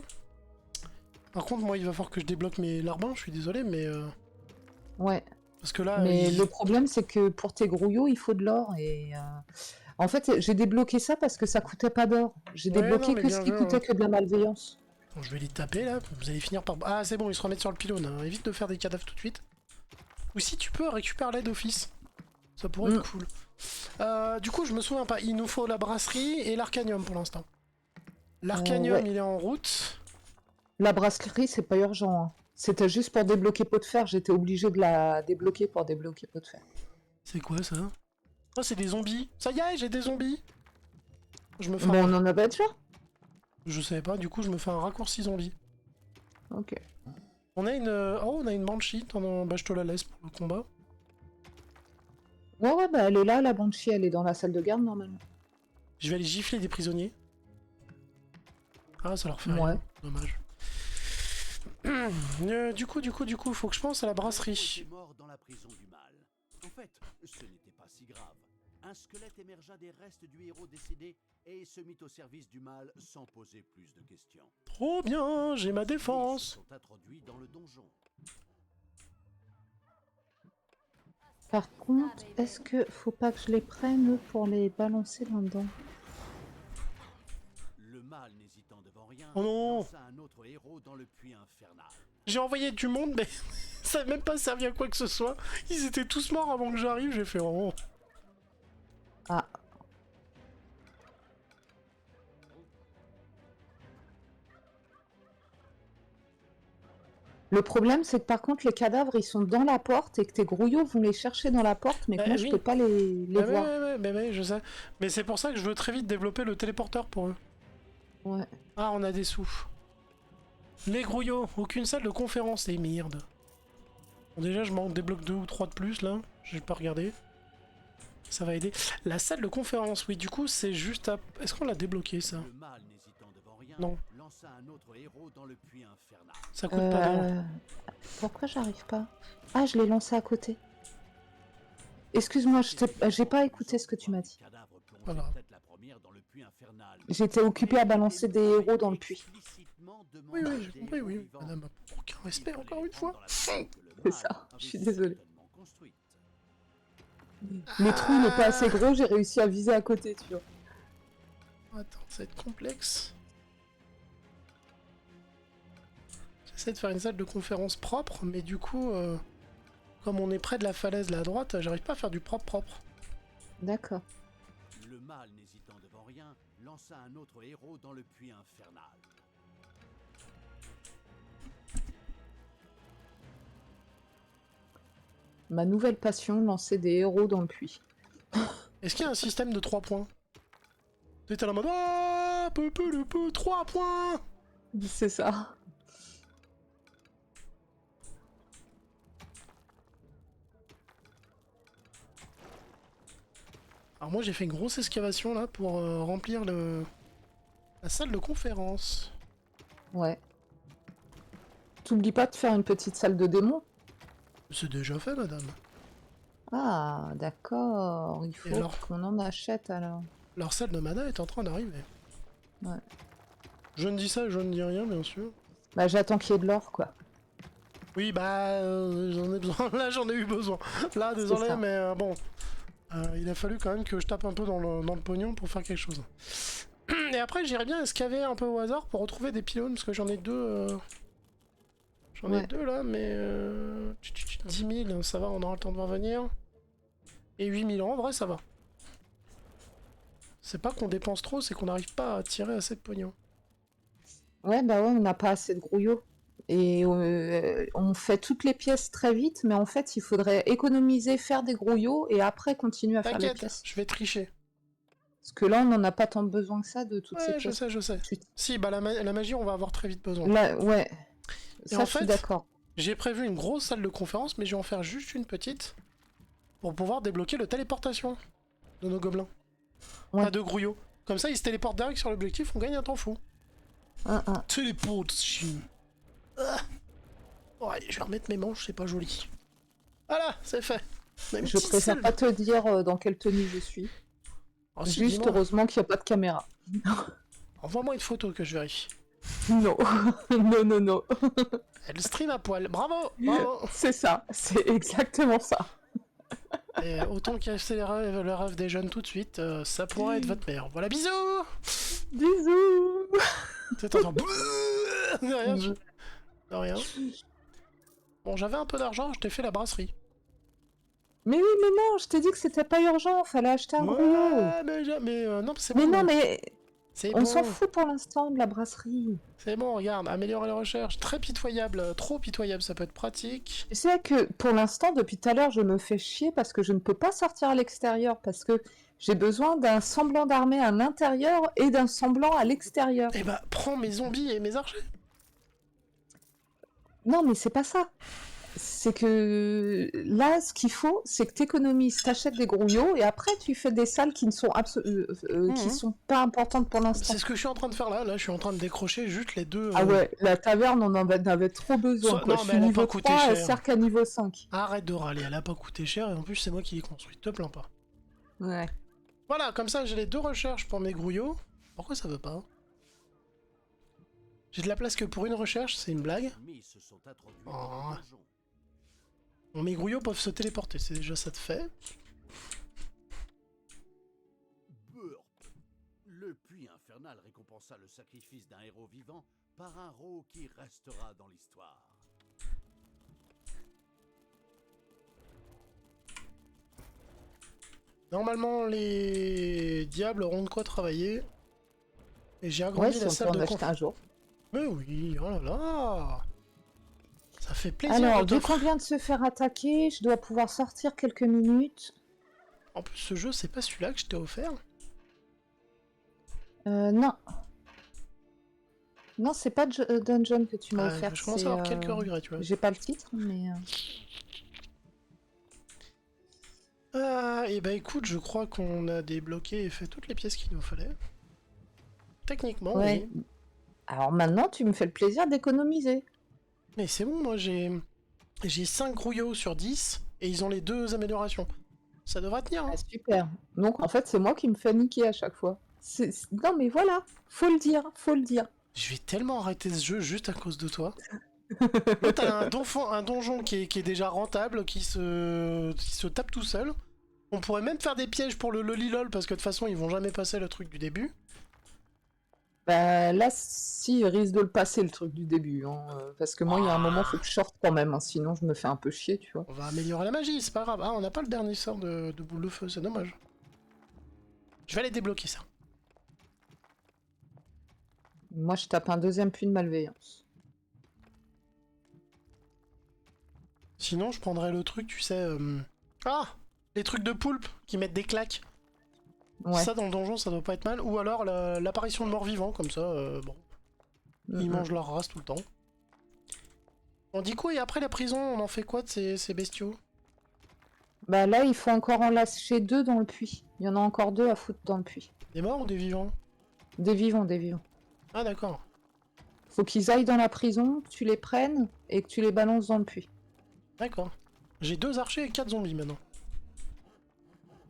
Par contre, moi, il va falloir que je débloque mes larbins, je suis désolé, mais... Ouais. Parce que là... Mais le problème, c'est que pour tes grouillots, il faut de l'or. Et en fait, j'ai débloqué ça parce que ça coûtait pas d'or. J'ai Ouais, débloqué non, mais que bien ce qui vu, coûtait hein. que de la malveillance. Bon, je vais les taper là, vous allez finir par... Ah, c'est bon, ils se remettent sur le pylône, hein. Évite de faire des cadavres tout de suite. Ou si tu peux, récupère l'aide d'office. Ça pourrait être cool. Du coup, je me souviens pas, il nous faut la brasserie et l'arcanium pour l'instant. L'arcanium, ouais. il est en route. La brasserie, c'est pas urgent. Hein. C'était juste pour débloquer pot de fer. J'étais obligé de la débloquer pour débloquer pot de fer. C'est quoi ça? Oh, c'est des zombies. Ça y est, j'ai des zombies. Je me fais Bon, un... on en avait déjà? Je savais pas, du coup, je me fais un raccourci zombie. Ok. On a une... Oh, on a une banshee. Bah, je te la laisse pour le combat. Ouais, bah elle est là, la banshee, elle est dans la salle de garde normalement. Je vais aller gifler des prisonniers. Ah, ça leur fait Ouais. rien. Dommage. Du coup, faut que je pense à la brasserie. Était mort dans la prison du mal. En fait, ce n'était pas si grave. Un squelette émergea des restes du héros décédé et se mit au service du mal sans poser plus de questions. Trop bien, j'ai ma Ils défense. sont introduits dans le donjon. Par contre, est-ce que faut pas que je les prenne pour les balancer là-dedans? Le mâle n'hésitant devant rien, Oh non. lança un autre héros dans le puits infernal. J'ai envoyé du monde, mais ça n'a même pas servi à quoi que ce soit. Ils étaient tous morts avant que j'arrive, j'ai fait oh. Ah. Le problème, c'est que par contre, les cadavres, ils sont dans la porte et que tes grouillots vont les chercher dans la porte, mais que moi, je oui. peux pas les Bah voir. ouais, je sais. Mais c'est pour ça que je veux très vite développer le téléporteur pour eux. Ouais. Ah, on a des sous. Les grouillots, aucune salle de conférence, et merde. Bon, déjà, je m'en débloque 2 ou 3 de plus, là. J'ai pas regardé. Ça va aider. La salle de conférence, oui, du coup, c'est juste à... Est-ce qu'on l'a débloqué, ça? Le mâle n'hésitant devant rien, Non. lança un autre héros dans le puits infernal. Ça coûte pas d'or. Pourquoi j'arrive pas? Ah, je l'ai lancé à côté. Excuse-moi, j'ai pas écouté ce que tu m'as dit. Cadavre plongé Voilà. tête la première dans le puits infernal. J'étais occupée à balancer des héros dans le puits. Oui, j'ai compris, oui. Madame, aucun respect, encore une fois. C'est ça, je suis désolée. Le trou n'est pas assez gros, j'ai réussi à viser à côté, tu vois. Attends, ça va être complexe. J'essaie de faire une salle de conférence propre, mais du coup, comme on est près de la falaise là à droite, j'arrive pas à faire du propre. D'accord. Le mâle n'hésitant devant rien, lança un autre héros dans le puits infernal. Ma nouvelle passion, lancer des héros dans le puits. Est-ce qu'il y a un système de 3 points? T'es en mode ah, peu, 3 points. C'est ça. Alors moi j'ai fait une grosse excavation là pour remplir la salle de conférence. Ouais. T'oublies pas de faire une petite salle de démons? C'est déjà fait, madame. Ah, d'accord. Il faut alors qu'on en achète alors. Leur salle de mana est en train d'arriver. Ouais. Je ne dis ça, je ne dis rien, bien sûr. Bah, j'attends qu'il y ait de l'or, quoi. Oui, bah, j'en ai besoin. Là, j'en ai eu besoin. Là, désolé, ça. mais bon. Il a fallu quand même que je tape un peu dans le pognon pour faire quelque chose. Et après, j'irais bien excaver un peu au hasard pour retrouver des pylônes, parce que j'en ai deux. J'en ai deux là, mais 10 000, ça va, on aura le temps de voir venir. Et 8 000 en vrai, ça va. C'est pas qu'on dépense trop, c'est qu'on n'arrive pas à tirer assez de pognon. Ouais, bah ouais, on n'a pas assez de grouillots. Et on fait toutes les pièces très vite, mais en fait, il faudrait économiser, faire des grouillots, et après continuer à faire les T'inquiète, pièces. je vais tricher. Parce que là, on n'en a pas tant besoin que ça de toutes ces Ouais, pièces. je sais. Si, bah la magie, on va avoir très vite besoin. Là, ouais. Et Ça, en je suis fait, d'accord. j'ai prévu une grosse salle de conférence, mais je vais en faire juste une petite pour pouvoir débloquer le téléportation de nos gobelins. Ouais. Pas de grouillots. Comme ça, ils se téléportent direct sur l'objectif, on gagne un temps fou. Téléportation. Ouais, je vais remettre mes manches, c'est pas joli. Voilà, c'est fait. Je préfère pas te dire dans quelle tenue je suis. Oh, si, Juste, heureusement qu'il n'y a pas de caméra. Envoie-moi une photo que je vérifie. Non, non. Elle stream à poil. Bravo. C'est ça, c'est exactement ça. Et autant casser le rêve des jeunes tout de suite, ça pourrait être votre mère. Voilà, bisous. Bisous. T'entends de rien. De rien. Bon, j'avais un peu d'argent, je t'ai fait la brasserie. Mais oui, mais non, je t'ai dit que c'était pas urgent, fallait acheter un grouillot. Mais non, c'est Mais bon. non, mais c'est on bon. s'en fout pour l'instant de la brasserie. C'est bon, regarde, améliorer les recherches. Très pitoyable, trop pitoyable, ça peut être pratique. Tu sais que pour l'instant, depuis tout à l'heure, je me fais chier parce que je ne peux pas sortir à l'extérieur parce que j'ai besoin d'un semblant d'armée à l'intérieur et d'un semblant à l'extérieur. Eh bah, prends mes zombies et mes archers. Non, mais c'est pas ça. C'est que là, ce qu'il faut, c'est que tu économises, t'achètes des grouillots et après tu fais des salles qui ne sont qui sont pas importantes pour l'instant. C'est ce que je suis en train de faire là. Là, je suis en train de décrocher juste les deux. Ah ouais, la taverne, on en avait trop besoin. Quoi. Non, Je mais suis elle a niveau pas coûté 3, elle cher. sert qu'à niveau 5. Arrête de râler, elle a pas coûté cher et en plus c'est moi qui l'ai construite. Te plains pas. Ouais. Voilà, comme ça j'ai les deux recherches pour mes grouillots. Pourquoi ça veut pas? J'ai de la place que pour une recherche, c'est une blague. Se sont introduits Oh. dans le donjon. Bon, mes grouillots peuvent se téléporter, c'est déjà ça de fait. Burp. Le puits infernal récompensa le sacrifice d'un héros vivant par un rot qui restera dans l'histoire. Normalement, les diables auront de quoi travailler. Et j'ai agrandi Ouais, la si on salle peut en de acheter un jour. Mais oui, oh là là. Ça fait plaisir Alors, de vu t'offrir. qu'on vient de se faire attaquer, je dois pouvoir sortir quelques minutes. En plus, ce jeu, c'est pas celui-là que je t'ai offert. Non. Non, c'est pas Dungeon que tu m'as Ah, offert. je commence à c'est, avoir quelques regrets, tu vois. J'ai pas le titre, mais... Et bah écoute, je crois qu'on a débloqué et fait toutes les pièces qu'il nous fallait. Techniquement, Ouais. oui. Alors maintenant, tu me fais le plaisir d'économiser. Mais c'est bon, moi j'ai 5 grouillots sur 10 et ils ont les 2 améliorations. Ça devrait tenir, hein. Ah, super. Donc en fait, c'est moi qui me fais niquer à chaque fois. Non mais voilà, faut le dire, faut le dire. Je vais tellement arrêter ce jeu juste à cause de toi. Là, t'as un donjon qui est déjà rentable, qui se tape tout seul. On pourrait même faire des pièges pour le lolilol parce que de toute façon ils vont jamais passer le truc du début. Bah là, si, il risque de le passer le truc du début. Hein, parce que moi, il y a un moment, faut que je sorte quand même. Hein, sinon, je me fais un peu chier, tu vois. On va améliorer la magie, c'est pas grave. Ah, on n'a pas le dernier sort de boule de feu, c'est dommage. Je vais aller débloquer ça. Moi, je tape un deuxième puits de malveillance. Sinon, je prendrais le truc, tu sais... Ah, les trucs de poulpe qui mettent des claques. Ouais. Ça, dans le donjon, ça doit pas être mal. Ou alors l'apparition de morts-vivants, comme ça, bon. Ils mangent leur race tout le temps. On dit quoi, et après la prison, on en fait quoi de ces bestiaux? Bah là, il faut encore en lâcher 2 dans le puits. Il y en a encore 2 à foutre dans le puits. Des morts ou des vivants? Des vivants, des vivants. Ah, d'accord. Faut qu'ils aillent dans la prison, que tu les prennes et que tu les balances dans le puits. D'accord. J'ai 2 archers et 4 zombies maintenant.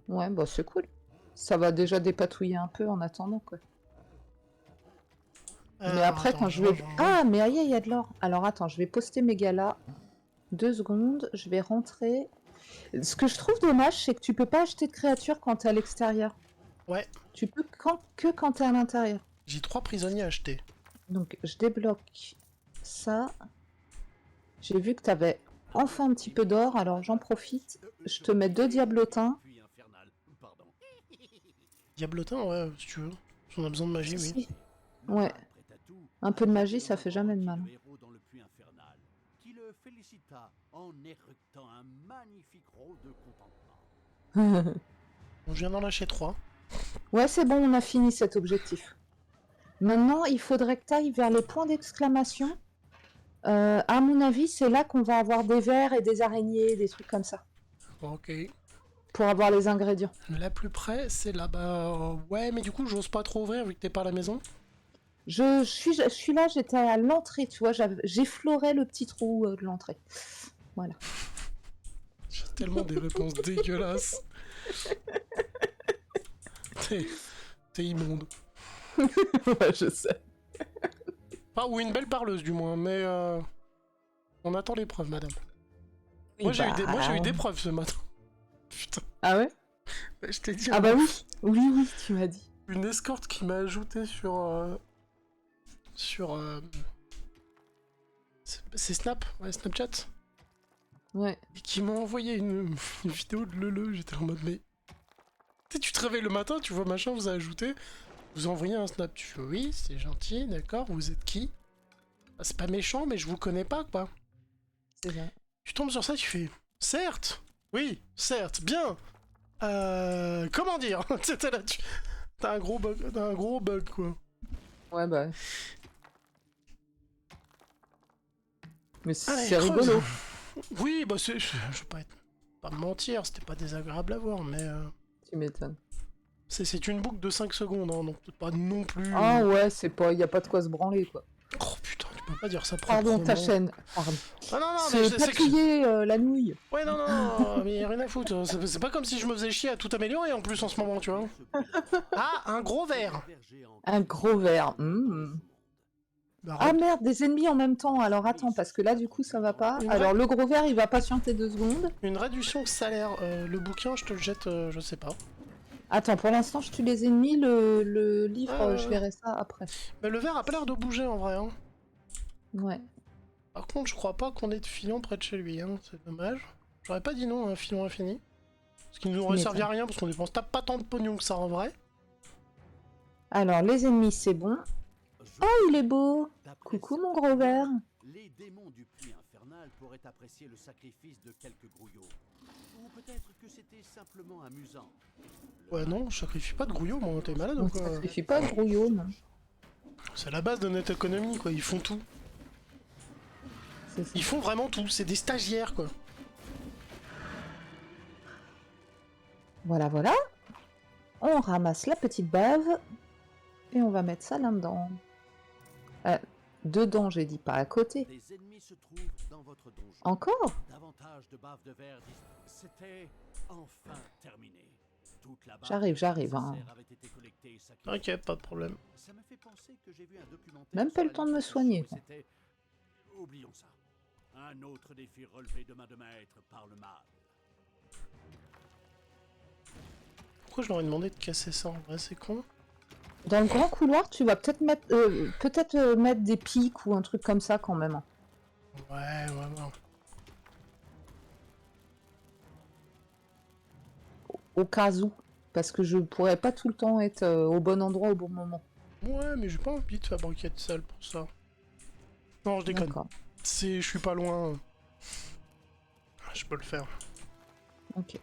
Ouais, bah c'est cool. Ça va déjà dépatouiller un peu en attendant, quoi. Mais après, attends, quand je vais... Ah, mais aïe, il y a de l'or. Alors attends, je vais poster mes galas. 2 secondes, je vais rentrer. Ce que je trouve dommage, c'est que tu peux pas acheter de créatures quand t'es à l'extérieur. Ouais, Tu peux que quand t'es à l'intérieur. j'ai 3 prisonniers achetés. Donc je débloque ça. J'ai vu que t'avais enfin un petit peu d'or, alors j'en profite. Je te mets 2 diablotins. Puits infernal. Pardon. Diablotin, ouais, si tu veux. Si on a besoin de magie, oui. Si. Ouais. Prêt à tout, Un peu de magie, ça fait jamais de mal. le héros dans le puits infernal, qui le félicita en éructant un magnifique rot de contentement. Bon, je viens d'en lâcher 3. Ouais, c'est bon, on a fini cet objectif. Maintenant, il faudrait que tu ailles vers les points d'exclamation. À mon avis, c'est là qu'on va avoir des vers et des araignées, des trucs comme ça, Ok. pour avoir les ingrédients. La plus près, c'est là-bas. Ouais, mais du coup, j'ose pas trop ouvrir vu que t'es pas à la maison. Je suis là, j'étais à l'entrée, tu vois, j'effleurais le petit trou de l'entrée. Voilà. J'ai tellement des réponses dégueulasses. T'es immonde. Ouais, je sais. Enfin, ou une belle parleuse, du moins, mais on attend les preuves, madame. Moi, j'ai eu des preuves ce matin. Putain, Ah ouais? je t'ai dit. Ah bah oui, oui, tu m'as dit. Une escorte qui m'a ajouté sur. C'est Snap, ouais, Snapchat. Ouais. Et qui m'a envoyé une vidéo de Lele. J'étais en mode, mais. Tu sais, tu te réveilles le matin, tu vois machin, vous a ajouté. Vous envoyez un snap, tu fais oui, c'est gentil, d'accord, vous êtes qui? Bah, c'est pas méchant, mais je vous connais pas, quoi. C'est vrai. Tu tombes sur ça, tu fais certes, oui, certes, bien. Comment dire? C'était là, t'as un gros bug, quoi. Ouais, bah. Mais Allez, c'est creuse. rigolo. Oui, bah je vais pas me mentir, c'était pas désagréable à voir, mais Tu m'étonnes. c'est une boucle de 5 secondes, hein, donc pas non plus. Ah ouais, c'est pas, y a pas de quoi se branler, quoi. Oh putain, tu peux pas dire ça Pardon, proprement. ta chaîne. Pardon. Ah non, mais Se patouiller la nouille. Ouais, non, mais rien à foutre. C'est pas comme si je me faisais chier à tout améliorer en plus en ce moment, tu vois. Ah, un gros verre. Un gros verre. Bah, Ah merde, des ennemis en même temps. Alors attends, parce que là, du coup, ça va pas. Une Alors, le gros vert, il va patienter 2 secondes. une réduction de salaire. Le bouquin, je te le jette, je sais pas. Attends, pour l'instant, je tue les ennemis. Le livre, je verrai ça après. Mais le verre a pas l'air de bouger en vrai. Hein. Ouais. Par contre, je crois pas qu'on ait de filon près de chez lui. Hein. C'est dommage. J'aurais pas dit non à un filon infini. Ce qui nous aurait servi à rien parce qu'on dépense pas tant de pognon que ça en vrai. Alors, les ennemis, c'est bon. Oh, il est beau. D'après Coucou, cette mon gros vert. Les démons du puits infernal pourraient apprécier le sacrifice de quelques grouillots. Ou peut-être que c'était simplement amusant. Ouais, non, je sacrifie pas de grouillot, moi. T'es malade ou On quoi? sacrifie pas de grouillot, non. C'est la base de notre économie, quoi. Ils font tout. C'est ça. Ils font vraiment tout. C'est des stagiaires, quoi. Voilà, voilà. On ramasse la petite bave. Et on va mettre ça là-dedans. Dedans, j'ai dit, pas à côté. Des ennemis se trouvent dans votre donjon. Encore? Davantage de bave de verre. C'était enfin terminé. Toute la bave J'arrive, hein. nécessaire avait été collectée et sacrifiée. Ok, pas de problème. Ça me fait penser que j'ai vu un documentaire. Même pas sur le la temps de me navigation soigner, et quoi. c'était- Oublions ça. Un autre défi relevé de main de maître par le mal. Pourquoi je leur ai demandé de casser ça en vrai? C'est con. Dans le grand couloir, tu vas peut-être mettre, mettre des pics ou un truc comme ça quand même. Ouais. Au cas où. Parce que je pourrais pas tout le temps être au bon endroit au bon moment. Ouais, mais j'ai pas envie de fabriquer de salle pour ça. Non, je déconne. D'accord. Je suis pas loin. Je peux le faire. Ok.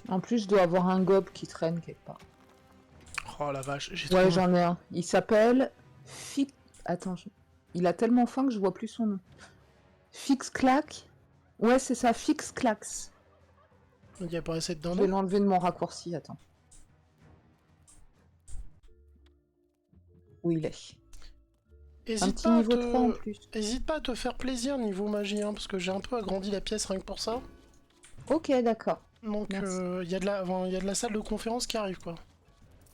En plus, je dois avoir un gobe qui traîne quelque part. Oh la vache, j'ai Ouais, trop... j'en ai un. Il s'appelle Fix. Attends, il a tellement faim que je vois plus son nom. Fix Clack. Ouais, c'est ça, Fix Clax. Il apparaissait dedans. Je vais l'enlever de mon raccourci, attends. Où il est? Un Hésite petit pas, niveau 3 en plus. Hésite pas à te faire plaisir niveau magie, hein, parce que j'ai un peu agrandi la pièce rien que pour ça. Ok, d'accord. Donc Merci. il y a de la salle de conférence qui arrive quoi.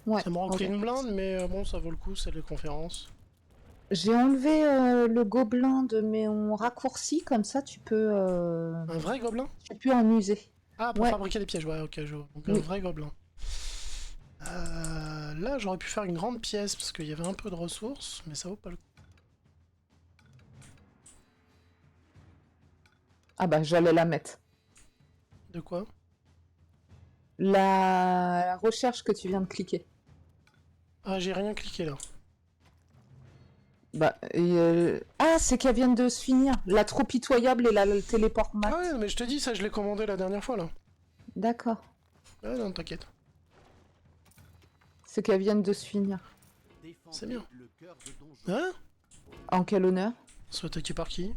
Ouais. Ça m'a rentré ok. une blinde, mais bon, ça vaut le coup, salle de conférence. J'ai enlevé le gobelin de mon raccourci, comme ça tu peux Un vrai gobelin? en user. Ah, pour Ouais. fabriquer des pièges, ouais, ok, je vois. Donc un Oui. vrai gobelin. Là, j'aurais pu faire une grande pièce, parce qu'il y avait un peu de ressources, mais ça vaut pas le coup. Ah bah j'allais la mettre. De quoi? La recherche que tu viens de cliquer. Ah, j'ai rien cliqué là. Bah, ah, c'est qu'elles viennent de se finir. La trop pitoyable et le téléport mat. Ah ouais, mais je te dis, ça, je l'ai commandé la dernière fois là. D'accord. Ouais, non, t'inquiète. C'est qu'elles viennent de se finir. Défendez C'est bien. le cœur de donjon. Hein? En quel honneur? Soit attaqué par qui?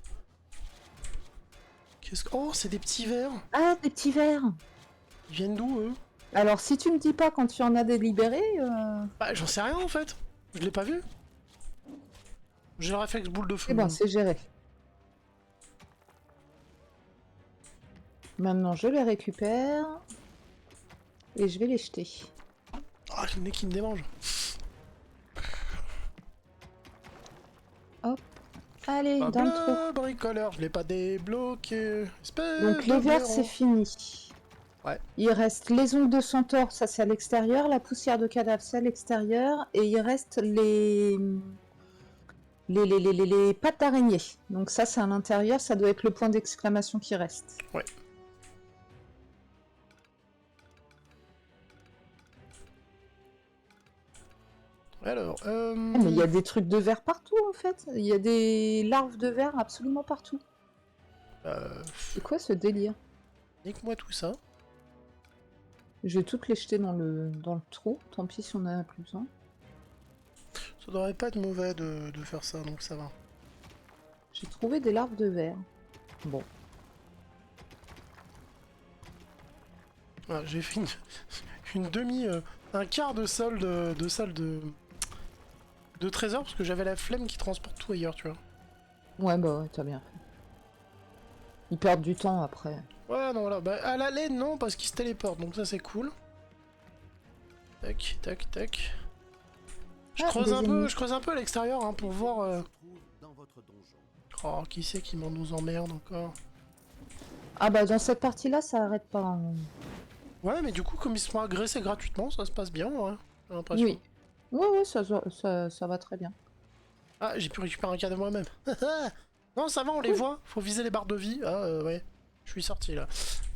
Qu'est-ce que... Oh, c'est des petits vers! Ah, des petits vers. Ils viennent d'où, eux? Alors, si tu me dis pas quand tu en as délibéré, Bah, j'en sais rien en fait. Je l'ai pas vu. J'ai le réflexe boule de feu. eh ben, c'est géré. Maintenant, je les récupère. Et je vais les jeter. Ah, le nez qui me démange. Allez, Ah, dans le trou. bleu bricoleur, je l'ai pas débloqué. Espèce Donc de les verres, blaireau. c'est fini. Ouais. Il reste les ongles de centaure, ça c'est à l'extérieur. La poussière de cadavre, c'est à l'extérieur. Et il reste les pattes d'araignée. Donc ça, c'est à l'intérieur. Ça doit être le point d'exclamation qui reste. Ouais. Alors, Ah, mais il y a des trucs de verre partout en fait. Il y a des larves de verre absolument partout. C'est quoi ce délire? nique-moi tout ça. Je vais toutes les jeter dans le trou. Tant pis si on en a plus besoin. Ça devrait pas être mauvais de faire ça, donc ça va. J'ai trouvé des larves de verre. Bon. Voilà, j'ai fait une demi... un quart de solde de salle de trésor, parce que j'avais la flemme qui transporte tout ailleurs, tu vois. Ouais, bah ouais, t'as bien fait. Ils perdent du temps après. Ouais, non, voilà. Bah, à la laine, non, parce qu'il se téléporte, donc ça, c'est cool. Tac, tac, tac. Je Ah, creuse des un peu, ennemis. je creuse un peu à l'extérieur hein, pour voir. Se trouve dans votre donjon. Oh, qui c'est qui nous emmerde encore? Ah bah dans cette partie-là, ça arrête pas, hein. Ouais, mais du coup, comme ils se font agresser gratuitement, ça se passe bien, ouais. J'ai l'impression. Oui. Ouais, ça va très bien. Ah, j'ai pu récupérer un cadeau moi-même. Non, ça va, on les Cool. voit. Faut viser les barres de vie. Ah, ouais. Je suis sorti là.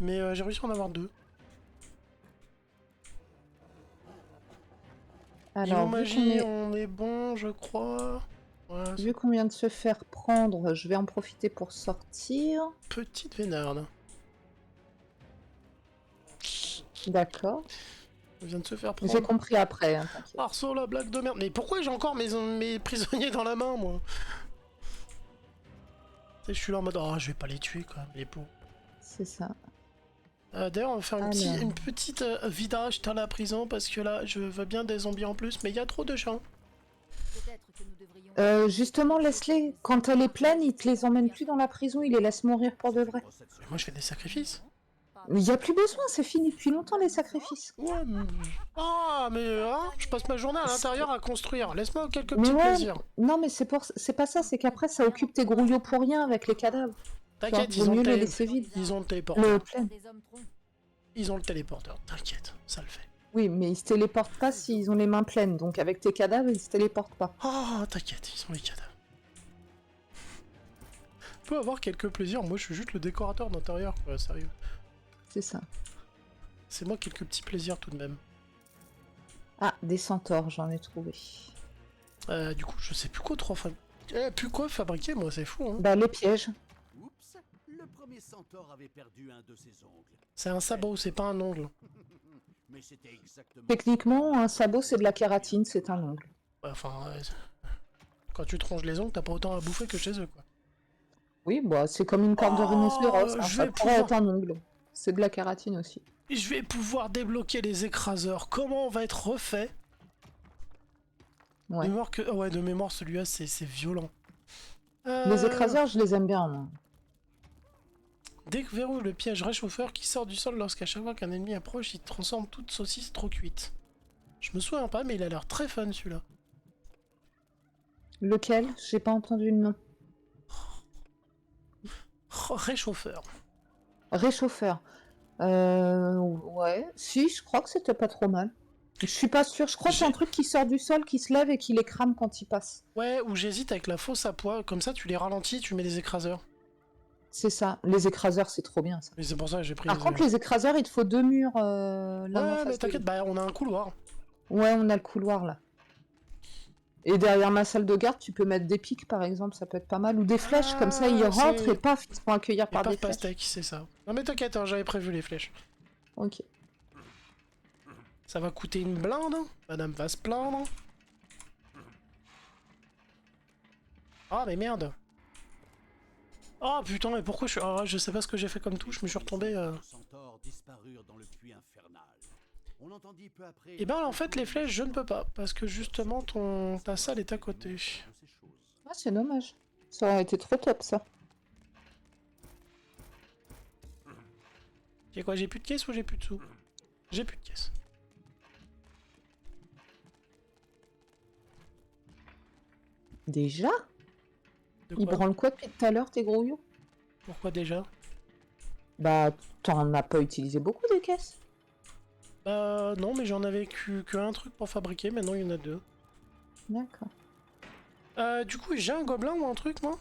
Mais j'ai réussi à en avoir 2. Niveau Alors, magie, on est bon, je crois. Ouais, vu qu'on vient de se faire prendre, je vais en profiter pour sortir. petite vénarde. D'accord. On vient de se faire J'ai prendre. compris après, hein, t'inquiète. Arceau, la blague de merde. Mais pourquoi j'ai encore mes prisonniers dans la main, moi? Tu sais, je suis là en mode, oh, je vais pas les tuer quand même, les pauvres. C'est ça. D'ailleurs, on va faire Alors. une petite vidage dans la prison parce que là, je veux bien des zombies en plus, mais il y a trop de gens. Peut-être que nous devrions... Justement, laisse-les. Quand elle est pleine, il te les emmène plus dans la prison, il les laisse mourir pour de vrai. Mais moi, je fais des sacrifices. Il n'y a plus besoin, c'est fini depuis longtemps les sacrifices. Ouais, mais... Ah, mais hein, je passe ma journée à l'intérieur à construire. Laisse-moi quelques Mais petits ouais, plaisirs. non mais c'est pas ça, c'est qu'après ça occupe tes grouillots pour rien avec les cadavres. T'inquiète, Vaut mieux les laisser vides. ils ont le téléporteur. Le plein. Des hommes troncs. Ils ont le téléporteur. T'inquiète, ça le fait. Oui, mais ils se téléportent pas s'ils ont les mains pleines, donc avec tes cadavres, ils se téléportent pas. Ah, t'inquiète, ils ont les cadavres. On peut avoir quelques plaisirs. Moi, je suis juste le décorateur d'intérieur, quoi, sérieux. C'est ça. C'est moi quelques petits plaisirs tout de même. Ah, des centaures, j'en ai trouvé. Du coup, je sais plus quoi trop plus quoi fabriquer, moi, c'est fou, hein. Bah, les pièges. Oups, le premier centaure avait perdu un de ses ongles. C'est un sabot, c'est pas un ongle. Mais c'était exactement... Techniquement, un sabot, c'est de la kératine, c'est un ongle. Ouais, enfin, quand tu te ronges les ongles, t'as pas autant à bouffer que chez eux, quoi. Oui, bah, c'est comme une corde de Oh, rhinocéros, hein, je ça vais pourrait pouvoir- être un ongle. C'est de la kératine aussi. Je vais pouvoir débloquer les écraseurs. Comment on va être refait? Ouais. De mémoire que... oh ouais, de mémoire, celui-là, c'est violent. Les écraseurs, je les aime bien, moi. Déverrouille le piège réchauffeur qui sort du sol lorsqu'à chaque fois qu'un ennemi approche, il transforme toute saucisse trop cuite. Je me souviens pas, mais il a l'air très fun, celui-là. Lequel? J'ai pas entendu le nom. Oh, réchauffeur. Réchauffeur. Ouais. Si, je crois que c'était pas trop mal. Je suis pas sûre. Je crois que c'est un truc qui sort du sol, qui se lève et qui les crame quand il passe. Ouais, ou j'hésite avec la fosse à poids. Comme ça, tu les ralentis, tu mets des écraseurs. C'est ça. Les écraseurs, c'est trop bien, ça. Mais c'est pour ça que j'ai pris Par contre, les écraseurs, il te faut 2 murs l'un en Ouais, face mais de t'inquiète, l'autre. bah on a un couloir. Ouais, on a le couloir, là. Et derrière ma salle de garde, tu peux mettre des pics, par exemple, ça peut être pas mal. Ou des flèches, comme ça, ils Ah, rentrent c'est- et paf, ils se font accueillir Et par pas des de flèches. pastèque, c'est ça. Non mais t'inquiète, hein, j'avais prévu les flèches. Ok. Ça va coûter une blinde, hein. Madame va se plaindre. Ah mais merde. Oh putain, mais pourquoi je suis... Ah, je sais pas ce que j'ai fait comme touche, mais je suis retombé... Les centaures disparurent dans le puits infernal. On entendit peu après... Et ben en fait les flèches je ne peux pas, parce que justement ta salle est à côté. de ces choses. Ah, c'est dommage. Ça aurait été trop top, ça. J'ai quoi, j'ai plus de caisse ou j'ai plus de sous? J'ai plus de caisse. Déjà? De Ils quoi? branlent quoi depuis tout à l'heure, tes grouillots? Pourquoi déjà? Bah, t'en as pas utilisé beaucoup des caisses. Non mais j'en avais que un truc pour fabriquer, maintenant il y en a 2. D'accord. Du coup j'ai un gobelin ou un truc moi?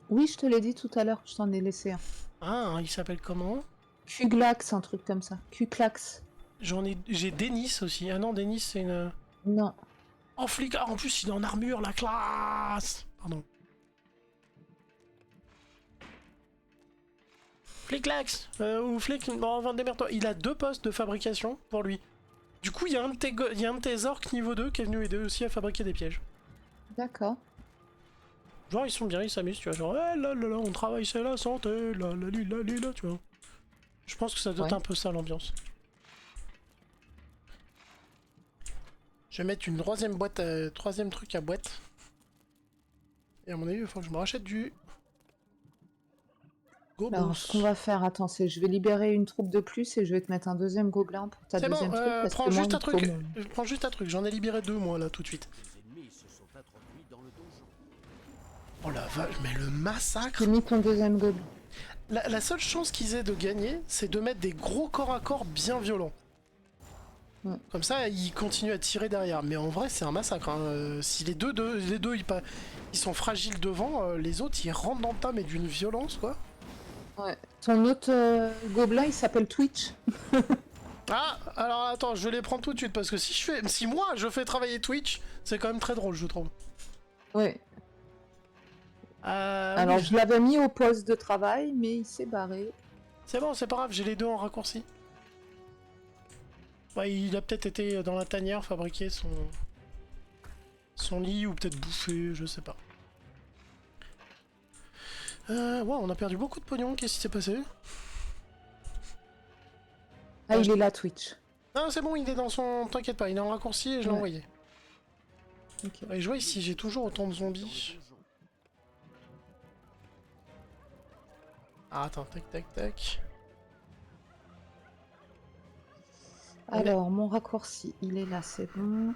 Oui, je te l'ai dit tout à l'heure, je t'en ai laissé un. Ah, il s'appelle comment? Cuglax, un truc comme ça. Cuclax. J'ai Denis aussi. Ah non, Denis c'est une... Non. Oh flic, ah, en plus il est en armure, la classe. Pardon. Flicklax ou Flick, bon, enfin démerde-toi. Il a 2 postes de fabrication pour lui. Du coup, il y a un de tes orques niveau 2 qui est venu aider aussi à fabriquer des pièges. D'accord. Genre, ils sont bien, ils s'amusent, tu vois. Genre, eh là là là, on travaille, c'est la santé, là là li, là li, là, tu vois. Je pense que ça doit être Ouais. un peu ça l'ambiance. Je vais mettre une troisième boîte, troisième truc à boîte. Et à mon avis, il faut que je me rachète du... Alors, ce qu'on va faire, attends, c'est je vais libérer une troupe de plus et je vais te mettre un deuxième gobelin pour ta C'est bon, deuxième truc. Parce prends que moi, juste il un me faut truc. mon- Prends juste un truc, j'en ai libéré 2 moi là tout de suite. Les ennemis se sont introduits dans le donjon. Oh la vache, mais le massacre. J'ai mis ton deuxième gobelin. La seule chance qu'ils aient de gagner, c'est de mettre des gros corps à corps bien violents. Ouais. Comme ça, ils continuent à tirer derrière. Mais en vrai, c'est un massacre. Hein. Si les deux ils sont fragiles devant, les autres, ils rentrent dans le tas, mais d'une violence, quoi. Ouais. Ton autre gobelin, il s'appelle Twitch. Ah, alors attends, je vais les prendre tout de suite, parce que si moi, je fais travailler Twitch, c'est quand même très drôle, je trouve. Ouais. Alors, Oui, je l'avais mis au poste de travail, mais il s'est barré. c'est bon, c'est pas grave, j'ai les deux en raccourci. Ouais, il a peut-être été dans la tanière fabriquer son lit ou peut-être bouffé, je sais pas. Ouais, on a perdu beaucoup de pognon, qu'est-ce qui s'est passé? Ah, il est là, Twitch. Non, c'est bon, il est dans son... T'inquiète pas, il est en raccourci et je l'ai Ouais. envoyé. Ok. Et je vois ici, j'ai toujours autant de Dans le zombies. donjon. Ah, attends, tac, tac, tac. Alors, mon raccourci, il est là, c'est bon.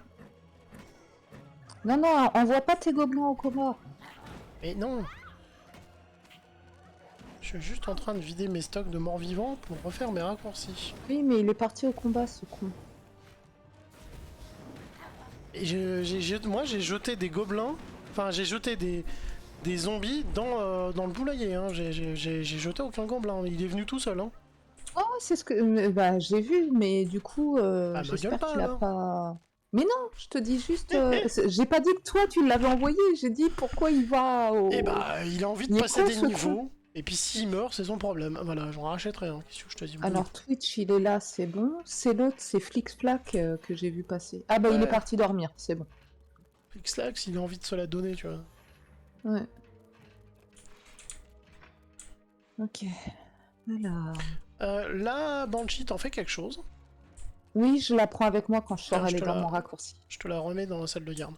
Non, non, envoie pas tes gobelins au coma. Mais non! Je suis juste en train de vider mes stocks de morts vivants pour refaire mes raccourcis. Oui, mais il est parti au combat, ce con. Et moi, j'ai jeté des gobelins, enfin, j'ai jeté des zombies dans le poulailler. Hein. J'ai jeté aucun gobelin, il est venu tout seul. Hein. Oh, c'est ce que... Bah, j'ai vu, mais du coup, Ah, me j'espère gueule pas, qu'il a alors. pas... Mais non, je te dis juste... j'ai pas dit que toi, tu l'avais envoyé. J'ai dit pourquoi il va au... Et bah, il a envie de Il est passer con, des ce con. niveaux. Et puis s'il meurt, c'est son problème. Voilà, j'en rachèterai. Hein. Qu'est-ce que je te dis? Alors, Twitch, il est là, c'est bon. C'est l'autre, c'est Flixflack que j'ai vu passer. Ah bah, il est Ouais. parti dormir, c'est bon. Xlax, il a envie de se la donner, tu vois. Ouais. Ok. Alors... Là, Banshee, t'en fais quelque chose. Oui, je la prends avec moi quand je sors Ah, je aller te dans la- mon raccourci. Je te la remets dans la salle de garde.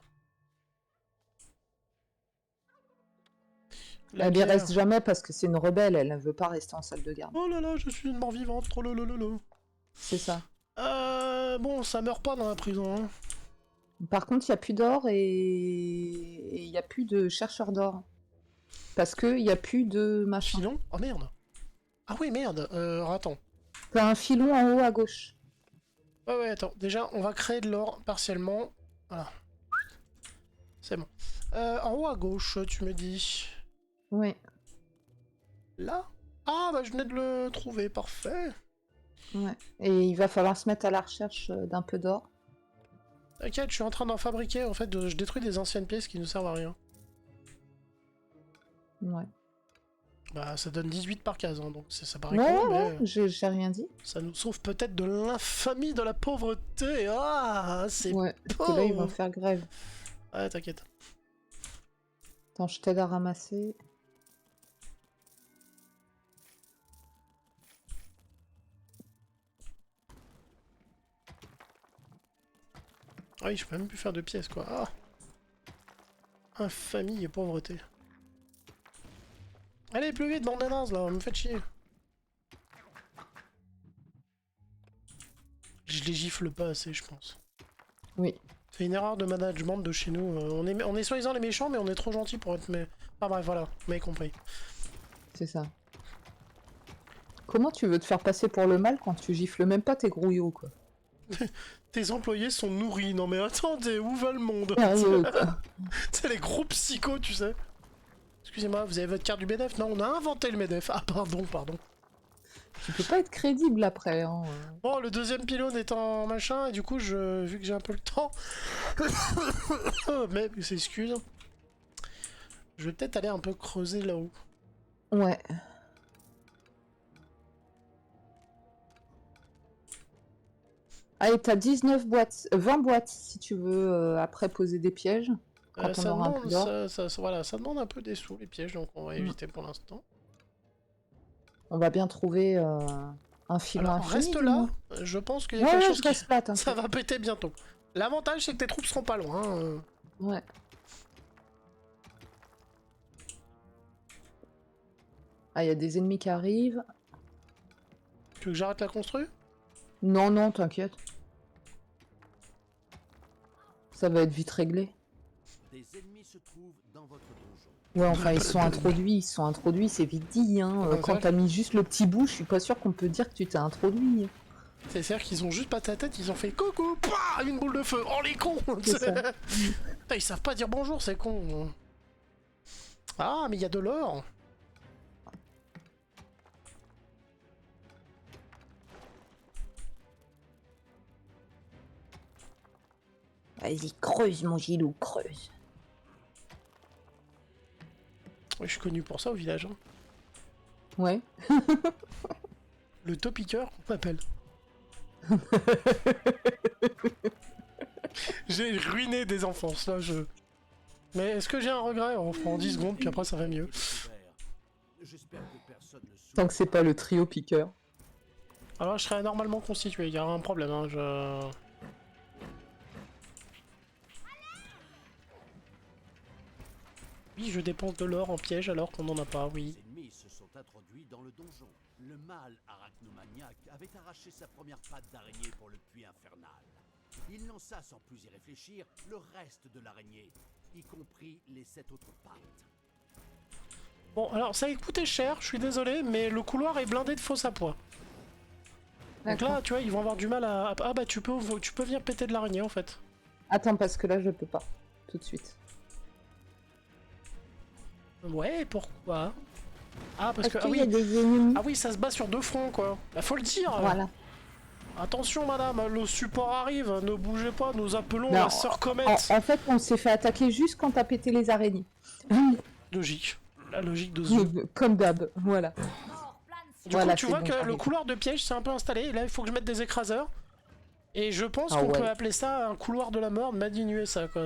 La Elle y bière. reste jamais parce que c'est une rebelle, elle ne veut pas rester en salle de garde. Oh là là, je suis une mort vivante. Trop lolololo. C'est ça. Bon, ça meurt pas dans la prison. Hein. Par contre, il n'y a plus d'or et il n'y a plus de chercheurs d'or. Parce qu'il n'y a plus de machin. Filon? Oh merde. Ah oui, merde. Attends. T'as un filon en haut à gauche. Ouais, attends. Déjà, on va créer de l'or partiellement. Voilà. C'est bon. En haut à gauche, tu me dis. Oui. Là? Ah, bah je venais de le trouver. Parfait. Ouais. Et il va falloir se mettre à la recherche d'un peu d'or. T'inquiète, je suis en train d'en fabriquer. En fait, je détruis des anciennes pièces qui ne servent à rien. Ouais. Bah, ça donne 18 par case, hein, donc ça paraît Ouais, con, ouais, mais j'ai rien dit. ça nous sauve peut-être de l'infamie de la pauvreté. Ah, c'est Ouais, parce que là, ils vont pauvre. faire grève. Ouais, t'inquiète. Attends, je t'aide à ramasser. Ah oui, je peux même plus faire de pièces, quoi. Ah. Infamie et pauvreté. Allez, plus vite, bande de nazes, là, me faites chier. Je les gifle pas assez, je pense. Oui. C'est une erreur de management de chez nous. On est soi-disant les méchants, mais on est trop gentils pour être... Ah bref, voilà, vous m'avez compris. C'est ça. Comment tu veux te faire passer pour le mal quand tu gifles même pas tes grouillots, quoi? Tes employés sont nourris. Non mais attendez, où va le monde? Sérieux, quoi. C'est les gros psychos, tu sais. Excusez-moi, vous avez votre carte du MEDEF? Non, on a inventé le MEDEF. Ah pardon. Tu peux pas être crédible après, hein. Bon, le deuxième pylône est en machin, et du coup, vu que j'ai un peu le temps... mais, excuse. Je vais peut-être aller un peu creuser là-haut. Ouais. Allez, t'as 19 boîtes, 20 boîtes si tu veux après poser des pièges. Quand on Ça aura un peu d'or. voilà, ça demande un peu des sous, les pièges, donc on va éviter pour l'instant. On va bien trouver un filon Alors, infini. reste du là, moins. je pense qu'il y a Ouais, quelque ouais, chose je qui... reste là, Ça t'inquiète. va péter bientôt. L'avantage, c'est que tes troupes seront pas loin. Hein. Ouais. Ah, il y a des ennemis qui arrivent. Tu veux que j'arrête la construire? Non, non, t'inquiète. Ça va être vite réglé. Des ennemis se trouvent dans votre donjon. Ouais, enfin, ils sont introduits, c'est vite dit, hein. Ah, c'est Quand vrai. t'as mis juste le petit bout, je suis pas sûr qu'on peut dire que tu t'es introduit. C'est-à-dire qu'ils ont juste pas ta tête, ils ont fait coucou, pah, une boule de feu. Oh les cons. C'est ça. Putain, ils savent pas dire bonjour, c'est con. Ah, mais il y a de l'or. Vas-y, creuse, mon Gilou, creuse. Ouais, je suis connu pour ça au village. Hein. Ouais. Le topiqueur, on m'appelle. J'ai ruiné des enfances, là, je... Mais est-ce que j'ai un regret? On prend 10 secondes, puis après ça va mieux. J'espère que personne ne souffre. Tant que c'est pas le trio piqueur. Alors je serais normalement constitué, il y a un problème, hein, je... Oui, je dépense de l'or en piège alors qu'on n'en a pas, oui. Les ennemis se sont introduits dans le donjon. Le mâle arachnomaniaque avait arraché sa première patte d'araignée pour le puits infernal. Il lança sans plus y réfléchir le reste de l'araignée, y compris les 7 autres pattes. Bon, alors ça a coûté cher, je suis désolé, mais le couloir est blindé de faux à pois. Donc là, tu vois, ils vont avoir du mal à... Ah bah tu peux venir péter de l'araignée en fait. Attends, parce que là, je peux pas. Tout de suite. Ouais, pourquoi? Ah, parce Parce que... qu'il y a des ennemis. Ah oui, ça se bat sur deux fronts, quoi. Bah faut le dire. Voilà. Attention, madame, le support arrive, ne bougez pas, nous appelons Non, la sœur Comet. En fait, on s'est fait attaquer juste quand t'as pété les araignées. Logique. La logique de Zou. Comme d'hab, voilà. Mort, plane sur Du Voilà, coup, tu c'est vois bon, que le j'arrive. couloir de piège s'est un peu installé, et là, il faut que je mette des écraseurs. Et je pense Ah qu'on ouais. peut appeler ça un couloir de la mort, Made ça, quoi.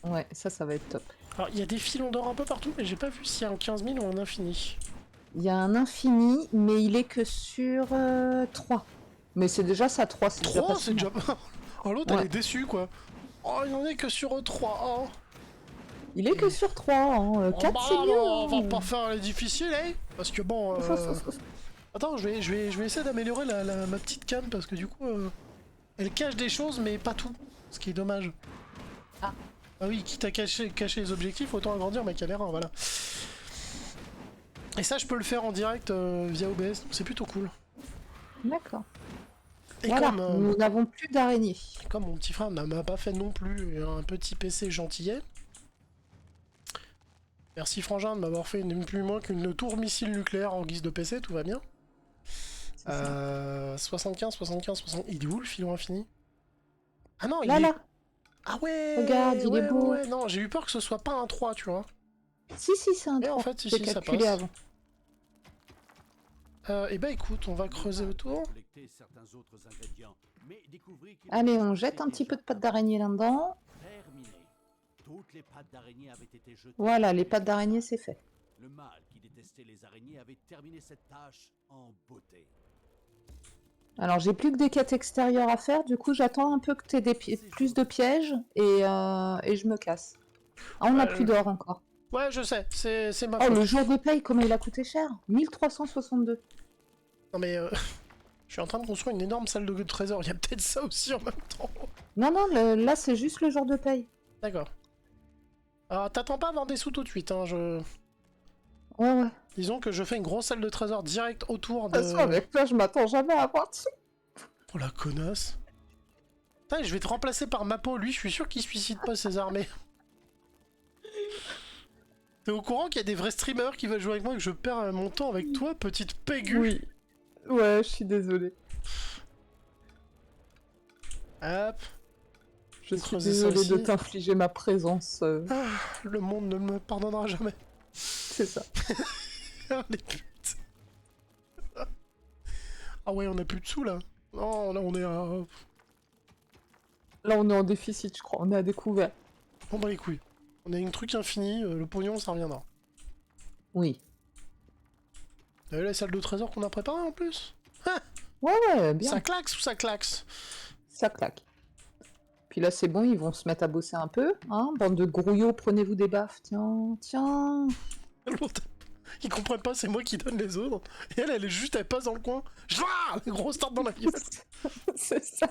Ouais, ça va être top. Alors, il y a des filons d'or un peu partout, mais j'ai pas vu s'il y a un 15 000 ou un infini. Il y a un infini, mais il est que sur 3. Mais c'est déjà ça, 3, c'est déjà 3, pas c'est si déjà mal. pas... Oh, l'autre, Ouais. elle est déçue, quoi. Oh, il en est que sur 3. Oh. Il est que sur 3, hein. 4 bah, c'est mieux. on va hein. pas faire les difficiles, hein. Parce que bon... Attends, je vais essayer d'améliorer ma petite canne, parce que du coup... Elle cache des choses, mais pas tout. Ce qui est dommage. Ah. Ah oui, quitte à cacher les objectifs, autant agrandir ma caméra, voilà. Et ça, je peux le faire en direct via OBS, donc c'est plutôt cool. D'accord. Et Voilà, comme, nous n'avons plus d'araignées. comme mon petit frère m'a pas fait non plus un petit PC gentillet. Merci Frangin de m'avoir fait ni plus ni moins qu'une tour missile nucléaire en guise de PC, tout va bien. C'est ça. 75. Il est où le filon infini? Ah non, il Là, est... là. Ah ouais. Regarde, il est ouais, beau. ouais, non, j'ai eu peur que ce soit pas un 3, tu vois. Si, c'est un Et 3. en fait, si, J'ai si, ça calculé passe. avant. Et bah écoute, on va creuser autour. Collecter certains autres ingrédients, mais découvrit qu'il Allez, était on jette un petit déjà peu de pâte d'araignée là-dedans. terminé. Toutes les pattes d'araignée avaient été jetées. Voilà, les pattes d'araignée, c'est fait. Le mâle qui détestait les araignées avait terminé cette tâche en beauté. Alors, j'ai plus que des quêtes extérieures à faire. Du coup, j'attends un peu que tu aies plus de pièges et je me casse. Ah, on n'a plus d'or encore. Ouais, je sais, c'est ma Oh, faute. le jour de paye, comment il a coûté cher? 1362. Non mais, je suis en train de construire une énorme salle de trésor, il y a peut-être ça aussi en même temps. Non, là, c'est juste le jour de paye. D'accord. Alors, t'attends pas à avoir des sous tout de suite, hein, Ouais. Disons que je fais une grosse salle de trésor direct autour De de... toute façon, avec toi, je m'attends jamais à avoir de sous. Oh la connasse. Putain, je vais te remplacer par Mapo, lui, je suis sûr qu'il suicide pas ses armées. T'es au courant qu'il y a des vrais streamers qui veulent jouer avec moi et que je perds mon temps avec toi, petite pégu? Oui. Ouais, je suis désolée. Hop. Je suis creuser ça désolée de aussi. t'infliger ma présence. Le monde ne me pardonnera jamais. C'est ça. Les putes. Ah ouais, on a plus de sous là. Non, là on est à... Là, on est en déficit, je crois. On est à découvert. On bat les couilles. On a une truc infini, le pognon ça reviendra. Oui. T'as vu la salle de trésor qu'on a préparée en plus? Ouais, bien. Ça claque ou ça claque? Ça claque. Puis là, c'est bon, ils vont se mettre à bosser un peu. Hein, bande de grouillots, prenez-vous des baffes. Tiens. Ils comprennent pas, c'est moi qui donne les ordres. Et elle est juste, elle passe dans le coin. Jva, grosse tarte dans la gueule. C'est ça.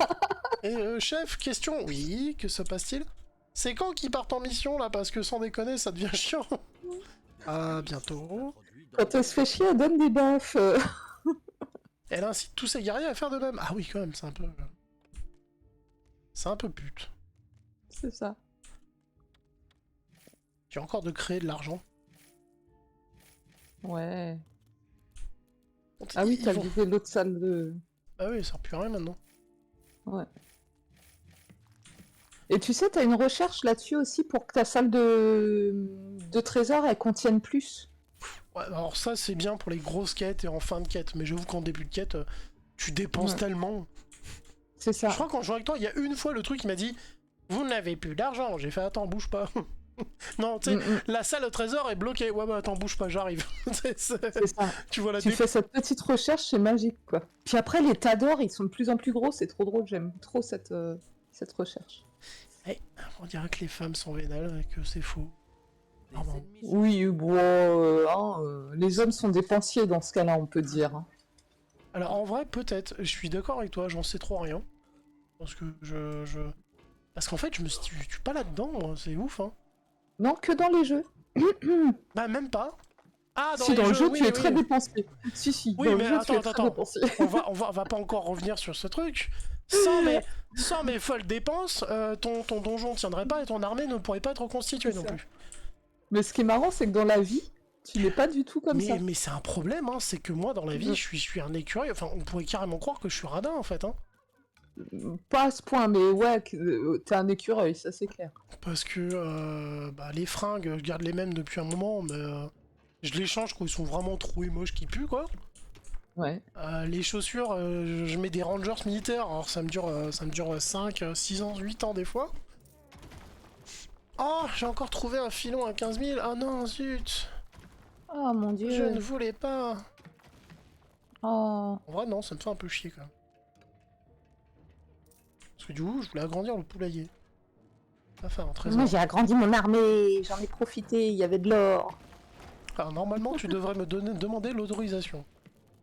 Et chef, question. Oui, que se passe-t-il? C'est quand qu'ils partent en mission là? Parce que sans déconner, ça devient chiant. À bientôt. Quand elle se fait chier, elle donne des baffes. Elle incite tous ses guerriers à faire de même. Ah oui, quand même, c'est un peu. C'est un peu pute. C'est ça. J'ai encore de créer de l'argent. Ouais. Ah oui, t'as visé l'autre salle de... Ah oui, ça sert plus à rien maintenant. Ouais. Et tu sais, t'as une recherche là-dessus aussi pour que ta salle de trésor, elle contienne plus. Ouais, alors ça, c'est bien pour les grosses quêtes et en fin de quête. Mais j'avoue qu'en début de quête, tu dépenses tellement. C'est ça. Je crois qu'en jouant avec toi, il y a une fois le truc qui m'a dit vous n'avez plus d'argent. J'ai fait attends, bouge pas. Non, tu sais, la salle au trésor est bloquée. Ouais, bah attends, bouge pas, j'arrive. C'est ça. Tu vois la Tu fais cette petite recherche, c'est magique, quoi. Puis après, les tas d'or, ils sont de plus en plus gros, c'est trop drôle, j'aime trop cette recherche. Hey, on dirait que les femmes sont vénales et que c'est faux. Pardon. Oui, bon, les hommes sont dépensiers dans ce cas-là, on peut dire. Hein. Alors en vrai, peut-être, je suis d'accord avec toi, j'en sais trop rien. Parce que Parce qu'en fait, je me situe pas là-dedans, moi, c'est ouf, hein. Non, que dans les jeux. Bah même pas. Ah, dans si, les dans le jeu, oui, tu es oui. très dépensier. Si, Oui, dans mais le jeu, tu es attends, très dépensier. on va pas encore revenir sur ce truc. Sans mes folles dépenses, ton donjon tiendrait pas et ton armée ne pourrait pas être reconstituée non plus. Mais ce qui est marrant, c'est que dans la vie, tu n'es pas du tout comme ça. Mais c'est un problème, hein, c'est que moi, dans la vie, je suis un écureuil. Enfin, on pourrait carrément croire que je suis radin, en fait, hein. Pas à ce point, mais ouais, t'es un écureuil, ça c'est clair. Parce que les fringues, je garde les mêmes depuis un moment, mais je les change quand ils sont vraiment trop et moches qui puent, quoi. Ouais. Les chaussures, je mets des rangers militaires, alors ça me dure 5, 6 ans, 8 ans des fois. Oh, j'ai encore trouvé un filon à 15 000, ah non, zut. Oh mon dieu. Je ne voulais pas. Oh. En vrai, non, ça me fait un peu chier, quand même. Parce que du coup, je voulais agrandir le poulailler. Pas faire un trésor. Moi j'ai agrandi mon armée, j'en ai profité, il y avait de l'or. Alors normalement, tu devrais me demander l'autorisation.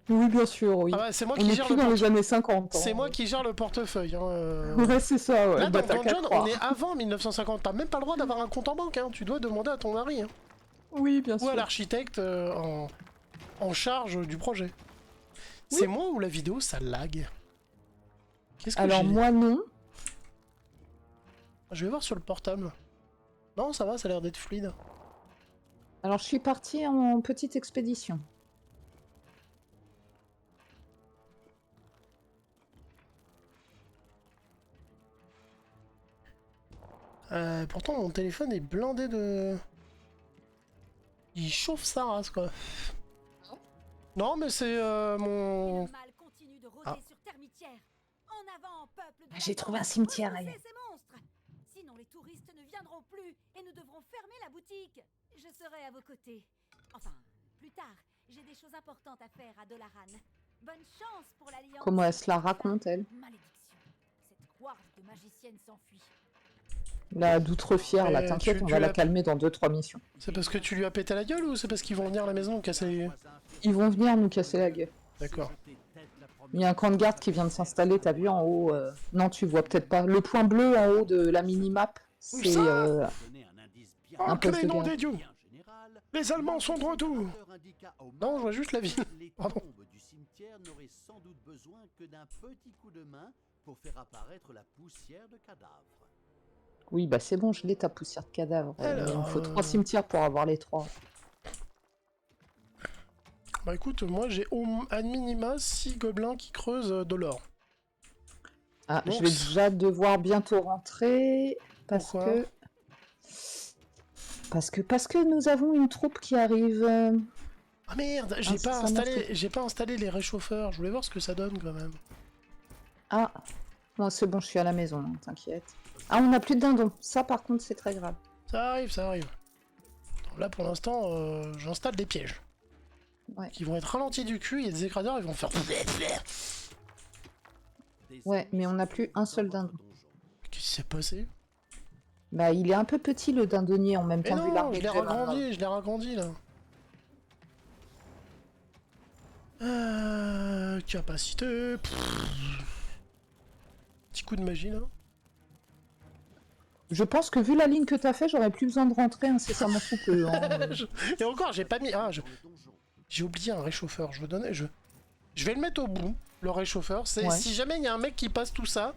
Oui, bien sûr, oui. Ah bah, c'est moi On qui est gère plus le dans les années 50. C'est moi qui gère le portefeuille. Hein, Ouais, c'est ça, ouais. Là, Bah, dans t'as qu'à Dungeon, croire. on est avant 1950. T'as même pas le droit d'avoir un compte en banque. Hein. Tu dois demander à ton mari. Hein. Oui, bien Ou sûr. à l'architecte en charge du projet. Oui. C'est moi ou la vidéo, ça lag? Qu'est-ce que Alors j'ai? moi non. Je vais voir sur le portable. Non, ça va, ça a l'air d'être fluide. Alors je suis partie en petite expédition. Pourtant, mon téléphone est blindé de... Il chauffe sa race, quoi. Non, mais c'est mon... Le mal continue de rôder sur Termitière. En avant, peuple de J'ai la trouvé un Terre, cimetière, repoussez là. ces monstres. Sinon les touristes ne viendront plus et nous devrons fermer la boutique. Je serai à vos côtés. Enfin, plus tard, j'ai des choses importantes à faire à Dolaran. Bonne chance pour l'Alliance. Comment elle se la raconte, elle? Malédiction. Cette horde de magiciennes s'enfuit. La d'Outrefière, là, t'inquiète, tu on va la l'as- calmer dans 2-3 missions. C'est parce que tu lui as pété la gueule ou c'est parce qu'ils vont venir à la maison ou casser les... Ils vont venir nous casser la gueule. D'accord. Il y a un camp de garde qui vient de s'installer, t'as vu en haut Non, tu vois peut-être pas. Le point bleu en haut de la minimap, c'est ça un Oh, que poste les de noms garde. des dieux! Les Allemands sont de retour! Non, je vois juste la ville. Les Pardon. tombes du cimetière n'auraient sans doute besoin que d'un petit coup de main pour faire apparaître la poussière de cadavres. Oui, bah c'est bon, je l'ai ta poussière de cadavre. Alors, Il me faut 3 cimetières pour avoir les 3. Bah écoute, moi j'ai au à minima 6 gobelins qui creusent de l'or. Ah, Donc, je vais déjà devoir bientôt rentrer parce Pourquoi que... Parce que nous avons une troupe qui arrive. Ah merde, j'ai pas installé les réchauffeurs, je voulais voir ce que ça donne quand même. Ah, bon, c'est bon, je suis à la maison, hein, t'inquiète. Ah, on n'a plus de dindons. Ça, par contre, c'est très grave. Ça arrive, ça arrive. Là pour l'instant, j'installe des pièges. Ouais. Qui vont être ralentis du cul, il y a des écraseurs, ils vont faire... Ouais, mais on n'a plus un seul dindon. Qu'est-ce qui s'est passé? Bah, il est un peu petit, le dindonnier, en même Mais temps, vu non, l'armée je l'ai que j'ai maintenant. ragrandi là. Capacité. Petit coup de magie là. Je pense que vu la ligne que t'as fait, j'aurais plus besoin de rentrer incessamment sous peu. Hein. Et encore, j'ai pas mis. J'ai oublié un réchauffeur. Je vais le mettre au bout. Le réchauffeur. C'est Ouais. si jamais il y a un mec qui passe tout ça,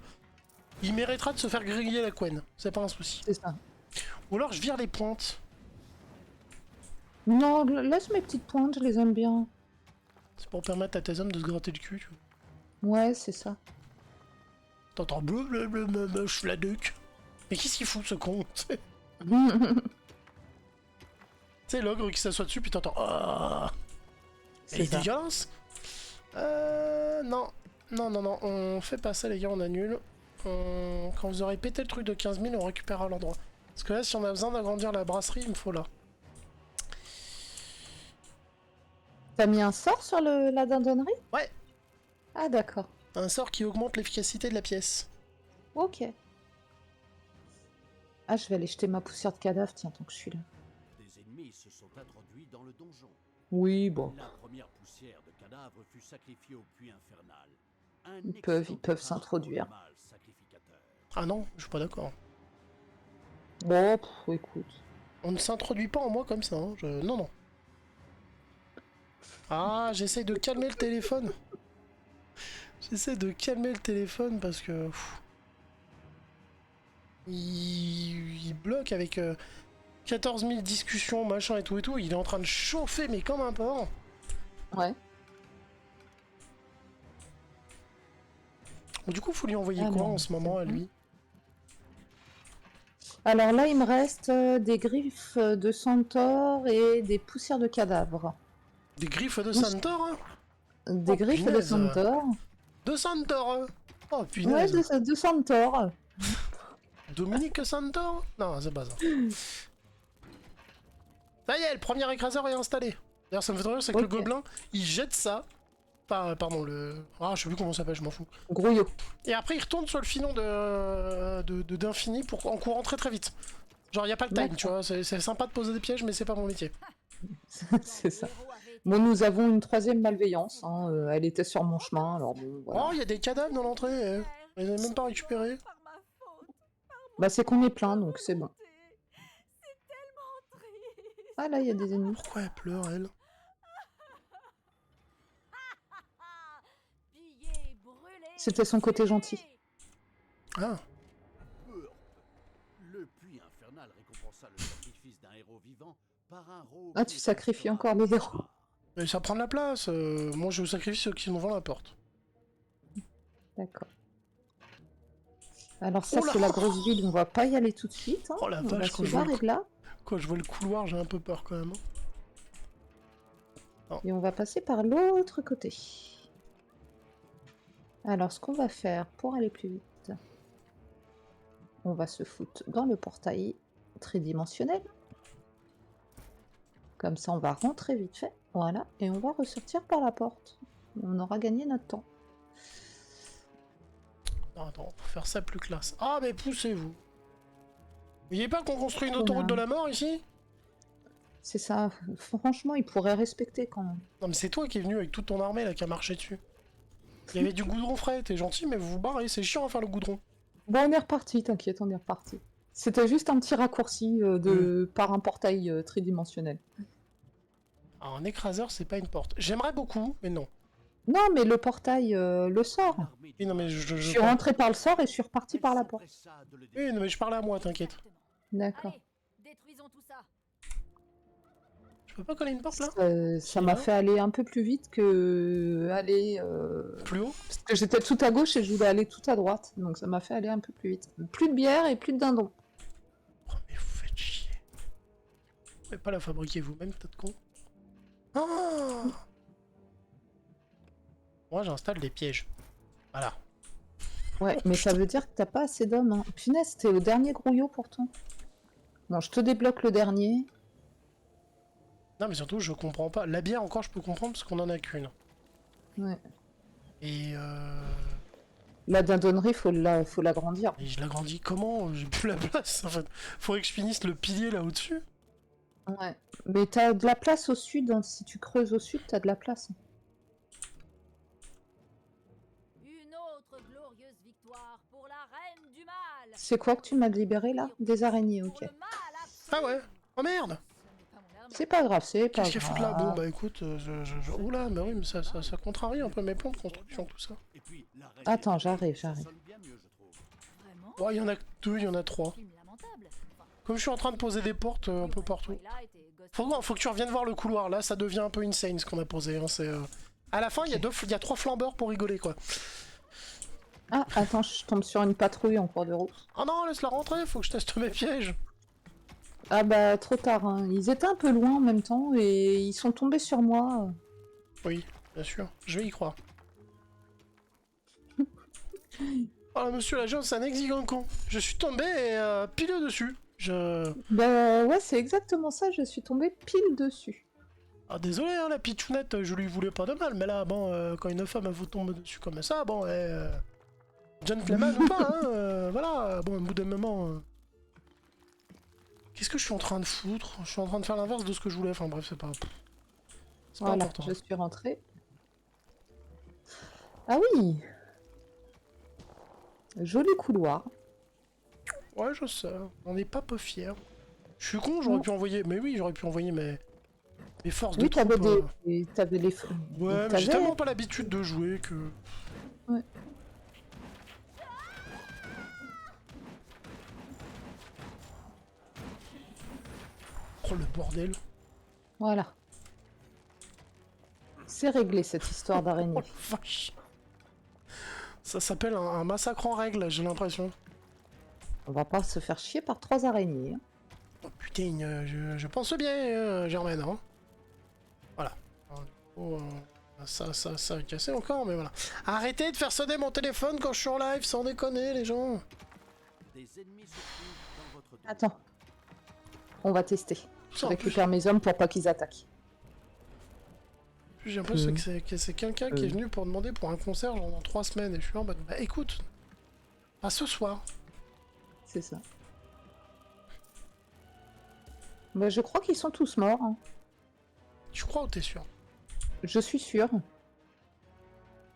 il méritera de se faire griller la couenne. C'est pas un souci. C'est ça. Ou alors je vire les pointes. Non, laisse mes petites pointes, je les aime bien. C'est pour permettre à tes hommes de se gratter le cul. Tu vois. Ouais, c'est ça. T'entends bleu, je la duc. Mais qu'est-ce qu'il fout ce con? Tu sais, l'ogre qui s'assoit dessus, puis t'entends. Oh, elle est ça. dégueulasse. Non. Non, on fait pas ça, les gars, on annule. Quand vous aurez pété le truc de 15 000, on récupérera l'endroit. Parce que là, si on a besoin d'agrandir la brasserie, il me faut là. T'as mis un sort sur la dindonnerie? Ouais. Ah d'accord. Un sort qui augmente l'efficacité de la pièce. Ok. Ah, je vais aller jeter ma poussière de cadavre, tiens, tant que je suis là. Des ennemis se sont introduits dans le donjon. Oui, bon. La première poussière de cadavre fut sacrifiée au puits infernal. Ils peuvent s'introduire. Sacrificateur. Ah non, je suis pas d'accord. Bon, écoute. On ne s'introduit pas en moi comme ça. Hein. Non. Ah, j'essaye de calmer le téléphone. J'essaie de calmer le téléphone parce que... Il bloque avec 14 000 discussions, machin et tout. Il est en train de chauffer, mais comme un porc. Ouais. Du coup, faut lui envoyer Ah quoi non, en ce moment à lui? Alors là, il me reste des griffes de centaure et des poussières de cadavre. Des griffes de centaure hein? Des Oh, griffes de punaise. centaure. De centaure hein? Oh Ouais, punaise. de centaure. Dominique Centaure? Non, c'est pas ça. Ça y est, le premier écraseur est installé. D'ailleurs, ça me fait trop rire, c'est que le Ok. gobelin, il jette ça. Pardon, le... Ah, je sais plus comment ça s'appelle, je m'en fous. Grouillot. Et après, il retourne sur le filon d'infini pour en courant très très vite. Genre, y a pas le time, D'accord. tu vois. C'est sympa de poser des pièges, mais c'est pas mon métier. C'est ça. Bon, nous avons une troisième malveillance. Hein. Elle était sur mon chemin, alors bon, voilà. Oh, il y a des cadavres dans l'entrée. On les a même pas récupérés. Bah, c'est qu'on est plein, donc c'est bon. Ah, là, il y a des ennemis. Pourquoi elle pleure, elle? C'était son côté gentil. Ah, Le puits infernal récompensa le sacrifice d'un héros vivant par un rogue. Ah, tu sacrifies encore les héros. mais ça prend de la place. Moi, je sacrifie ceux qui sont devant la porte. D'accord. Alors ça, Oula. c'est la grosse ville, on va pas y aller tout de suite. Hein. Oh la On va vache, se quand je vois barrer le de là, Quand je vois le couloir, j'ai un peu peur quand même. Hein. et on va passer par l'autre côté. Alors, ce qu'on va faire pour aller plus vite, on va se foutre dans le portail tridimensionnel. Comme ça, on va rentrer vite fait. Voilà, et on va ressortir par la porte. On aura gagné notre temps. Non, attends, faut faire ça plus classe. Ah, mais poussez-vous. Vous voyez pas qu'on construit une Voilà. autoroute de la mort ici? C'est ça. Franchement, ils pourraient respecter quand même. Non, mais c'est toi qui es venu avec toute ton armée là qui a marché dessus. Il y avait du goudron frais, t'es gentil, mais vous vous barrez, c'est chiant à faire le goudron. Bon, on est reparti, t'inquiète, on est reparti. C'était juste un petit raccourci par un portail tridimensionnel. Alors, un écraseur, c'est pas une porte. J'aimerais beaucoup, mais non. Non, mais le portail, le sort. Oui, non, mais Je suis rentré par le sort et je suis reparti par la porte. Oui, non, mais je parlais à moi, t'inquiète. D'accord. Allez, détruisons tout ça. Je peux pas coller une porte là? Ça m'a fait aller un peu plus vite que aller... Plus haut? Parce que j'étais tout à gauche et je voulais aller tout à droite. Donc ça m'a fait aller un peu plus vite. Plus de bière et plus de dindon. Oh, mais vous faites chier. Vous pouvez pas la fabriquer vous-même, tas de con. Ah! Moi, j'installe des pièges. Voilà. Ouais, mais ça veut dire que t'as pas assez d'hommes. Hein. Punaise, t'es au dernier grouillot pourtant. Bon, je te débloque le dernier. Non, mais surtout, je comprends pas. La bière, encore, je peux comprendre parce qu'on en a qu'une. Ouais. Et La dindonnerie, faut l'agrandir. et je l'agrandis comment? J'ai plus la place en fait. Faudrait que je finisse le pilier là au-dessus. Ouais. Mais t'as de la place au sud. Hein. Si tu creuses au sud, t'as de la place. Une autre glorieuse victoire pour la reine du mal. C'est quoi que tu m'as libéré là? Des araignées, Pour ok. le mal Ah absolu. ouais. Oh merde. Ce n'est pas mon arme. C'est pas grave, c'est pas Qu'est-ce qu'il fout là? Bon grave. bah écoute, oula, mais oui, mais ça contrarie un peu mes plans de construction, tout ça. Et puis, la reine Attends, et la reine, j'arrive. ça sonne bien mieux, je trouve. Vraiment? Bon, il y en a 2, il y en a 3. Crime lamentable. Enfin, Comme je suis en train de poser des portes un peu partout. Twilight et Ghost Faut que tu reviennes voir le couloir, là ça devient un peu insane ce qu'on a posé. Hein. C'est, à la fin, il y a 3 flambeurs pour rigoler quoi. Ah, attends, je tombe sur une patrouille en cours de route. Oh non, laisse-la rentrer, faut que je teste mes pièges. Ah bah, trop tard, hein. Ils étaient un peu loin en même temps et ils sont tombés sur moi. Oui, bien sûr, je vais y croire. Oh monsieur l'agent, c'est un exigeant. Je suis tombé et pile dessus. Bah ouais, c'est exactement ça, je suis tombée pile dessus. Ah désolé, hein, la pitchounette, je lui voulais pas de mal, mais là, bon, quand une femme vous tombe dessus comme ça, bon, gentleman ou pas, hein, voilà, bon, au bout d'un moment... Qu'est-ce que je suis en train de foutre? Je suis en train de faire l'inverse de ce que je voulais, enfin bref, c'est pas... C'est pas Voilà, important. je suis rentrée. Ah oui! Joli couloir. Ouais, je sais, on n'est pas peu fiers. Je suis con, j'aurais Non. pu envoyer... Mais oui, j'aurais pu envoyer mes forces de Oui, troupes... t'avais les... Ouais, mais j'ai t'avais- tellement pas l'habitude de jouer que... Ouais. Oh le bordel. Voilà. C'est réglé cette histoire Oh d'araignée. la vache. Ça s'appelle un massacre en règle, j'ai l'impression. On va pas se faire chier par 3 araignées. Hein. Oh putain, je pense bien, Germaine. Hein. Voilà. Oh, ça a cassé encore, mais voilà. Arrêtez de faire sonner mon téléphone quand je suis en live, sans déconner, les gens. Des ennemis se trouvent dans votre dos. Attends. On va tester. Je Ça, en récupère mes hommes pour pas qu'ils attaquent. J'ai l'impression que c'est quelqu'un qui est venu pour demander pour un concert genre dans 3 semaines, et je suis en mode, bah écoute, pas ce soir. C'est ça. Bah, je crois qu'ils sont tous morts. Hein. Tu crois ou t'es sûr? Je suis sûre.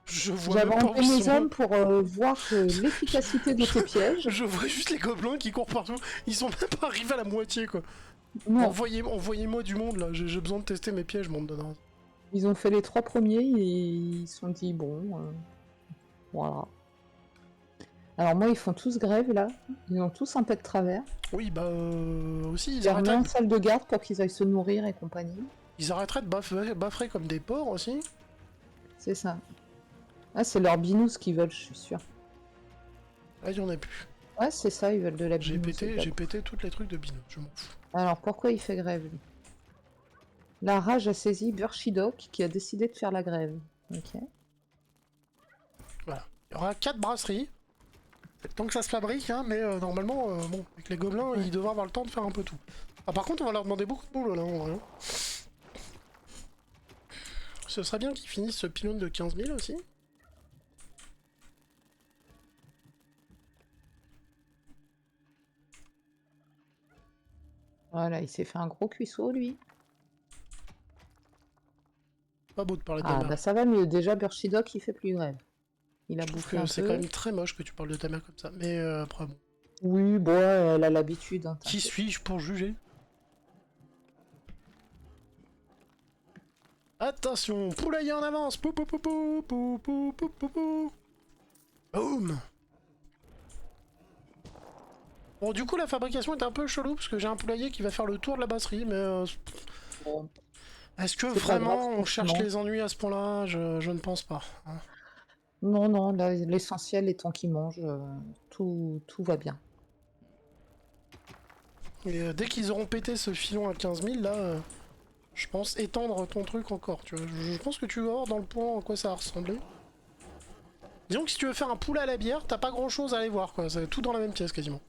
Je vois J'avais même pas où envoyé ils mes sont. hommes pour voir l'efficacité de tes pièges. Je vois juste les gobelins qui courent partout. Ils sont même pas arrivés à la moitié, quoi. Non, Envoyez-moi du monde, là. J'ai besoin de tester mes pièges, monde de naze. ils ont fait les 3 premiers et ils se sont dit bon, voilà. Alors moi, ils font tous grève là. Ils ont tous un pet de travers. Oui, bah, aussi, J'ai remis en salle de garde pour qu'ils aillent se nourrir et compagnie. ils arrêteraient de baffrer comme des porcs aussi. C'est ça. Ah, c'est leur binous qu'ils veulent, je suis sûre. Là, il y en a plus. Ouais, c'est ça, ils veulent de la J'ai binous. pété tous les trucs de binous, je m'en fous. Alors pourquoi il fait grève lui? La rage a saisi Burshidok qui a décidé de faire la grève. Ok. Voilà. Il y aura 4 brasseries. Tant que ça se fabrique, hein, mais normalement, bon, avec les gobelins, ils devraient avoir le temps de faire un peu tout. Ah, par contre, on va leur demander beaucoup de boulot, là, en vrai. Hein. Ce serait bien qu'ils finissent ce pylône de 15 000 aussi. Voilà, il s'est fait un gros cuisseau lui. Pas beau de parler de Ah ta mère. bah ça va mieux, déjà Burshidok il fait plus grève. Il a Je trouve bouffé que un c'est peu. quand même très moche que tu parles de ta mère comme ça. Mais après, bon. Oui, bon, elle a l'habitude. Hein, Qui suis-je pour juger? Attention, poulailler en avance. Pou pou pou pou pou pou pou pou pou. Boum. Bon, du coup, la fabrication est un peu chelou parce que j'ai un poulailler qui va faire le tour de la brasserie, mais Bon, est-ce que c'est pas vraiment grave, on cherche franchement. les ennuis à ce point-là? Je ne pense pas. Hein. Non, non, là, l'essentiel étant qu'il mange, tout va bien. Et dès qu'ils auront pété ce filon à 15 000, là, je pense étendre ton truc encore. Tu vois. Je pense que tu vas voir dans le point à quoi ça va ressembler. Disons que si tu veux faire un poulet à la bière, t'as pas grand-chose à aller voir, quoi. C'est tout dans la même pièce, quasiment.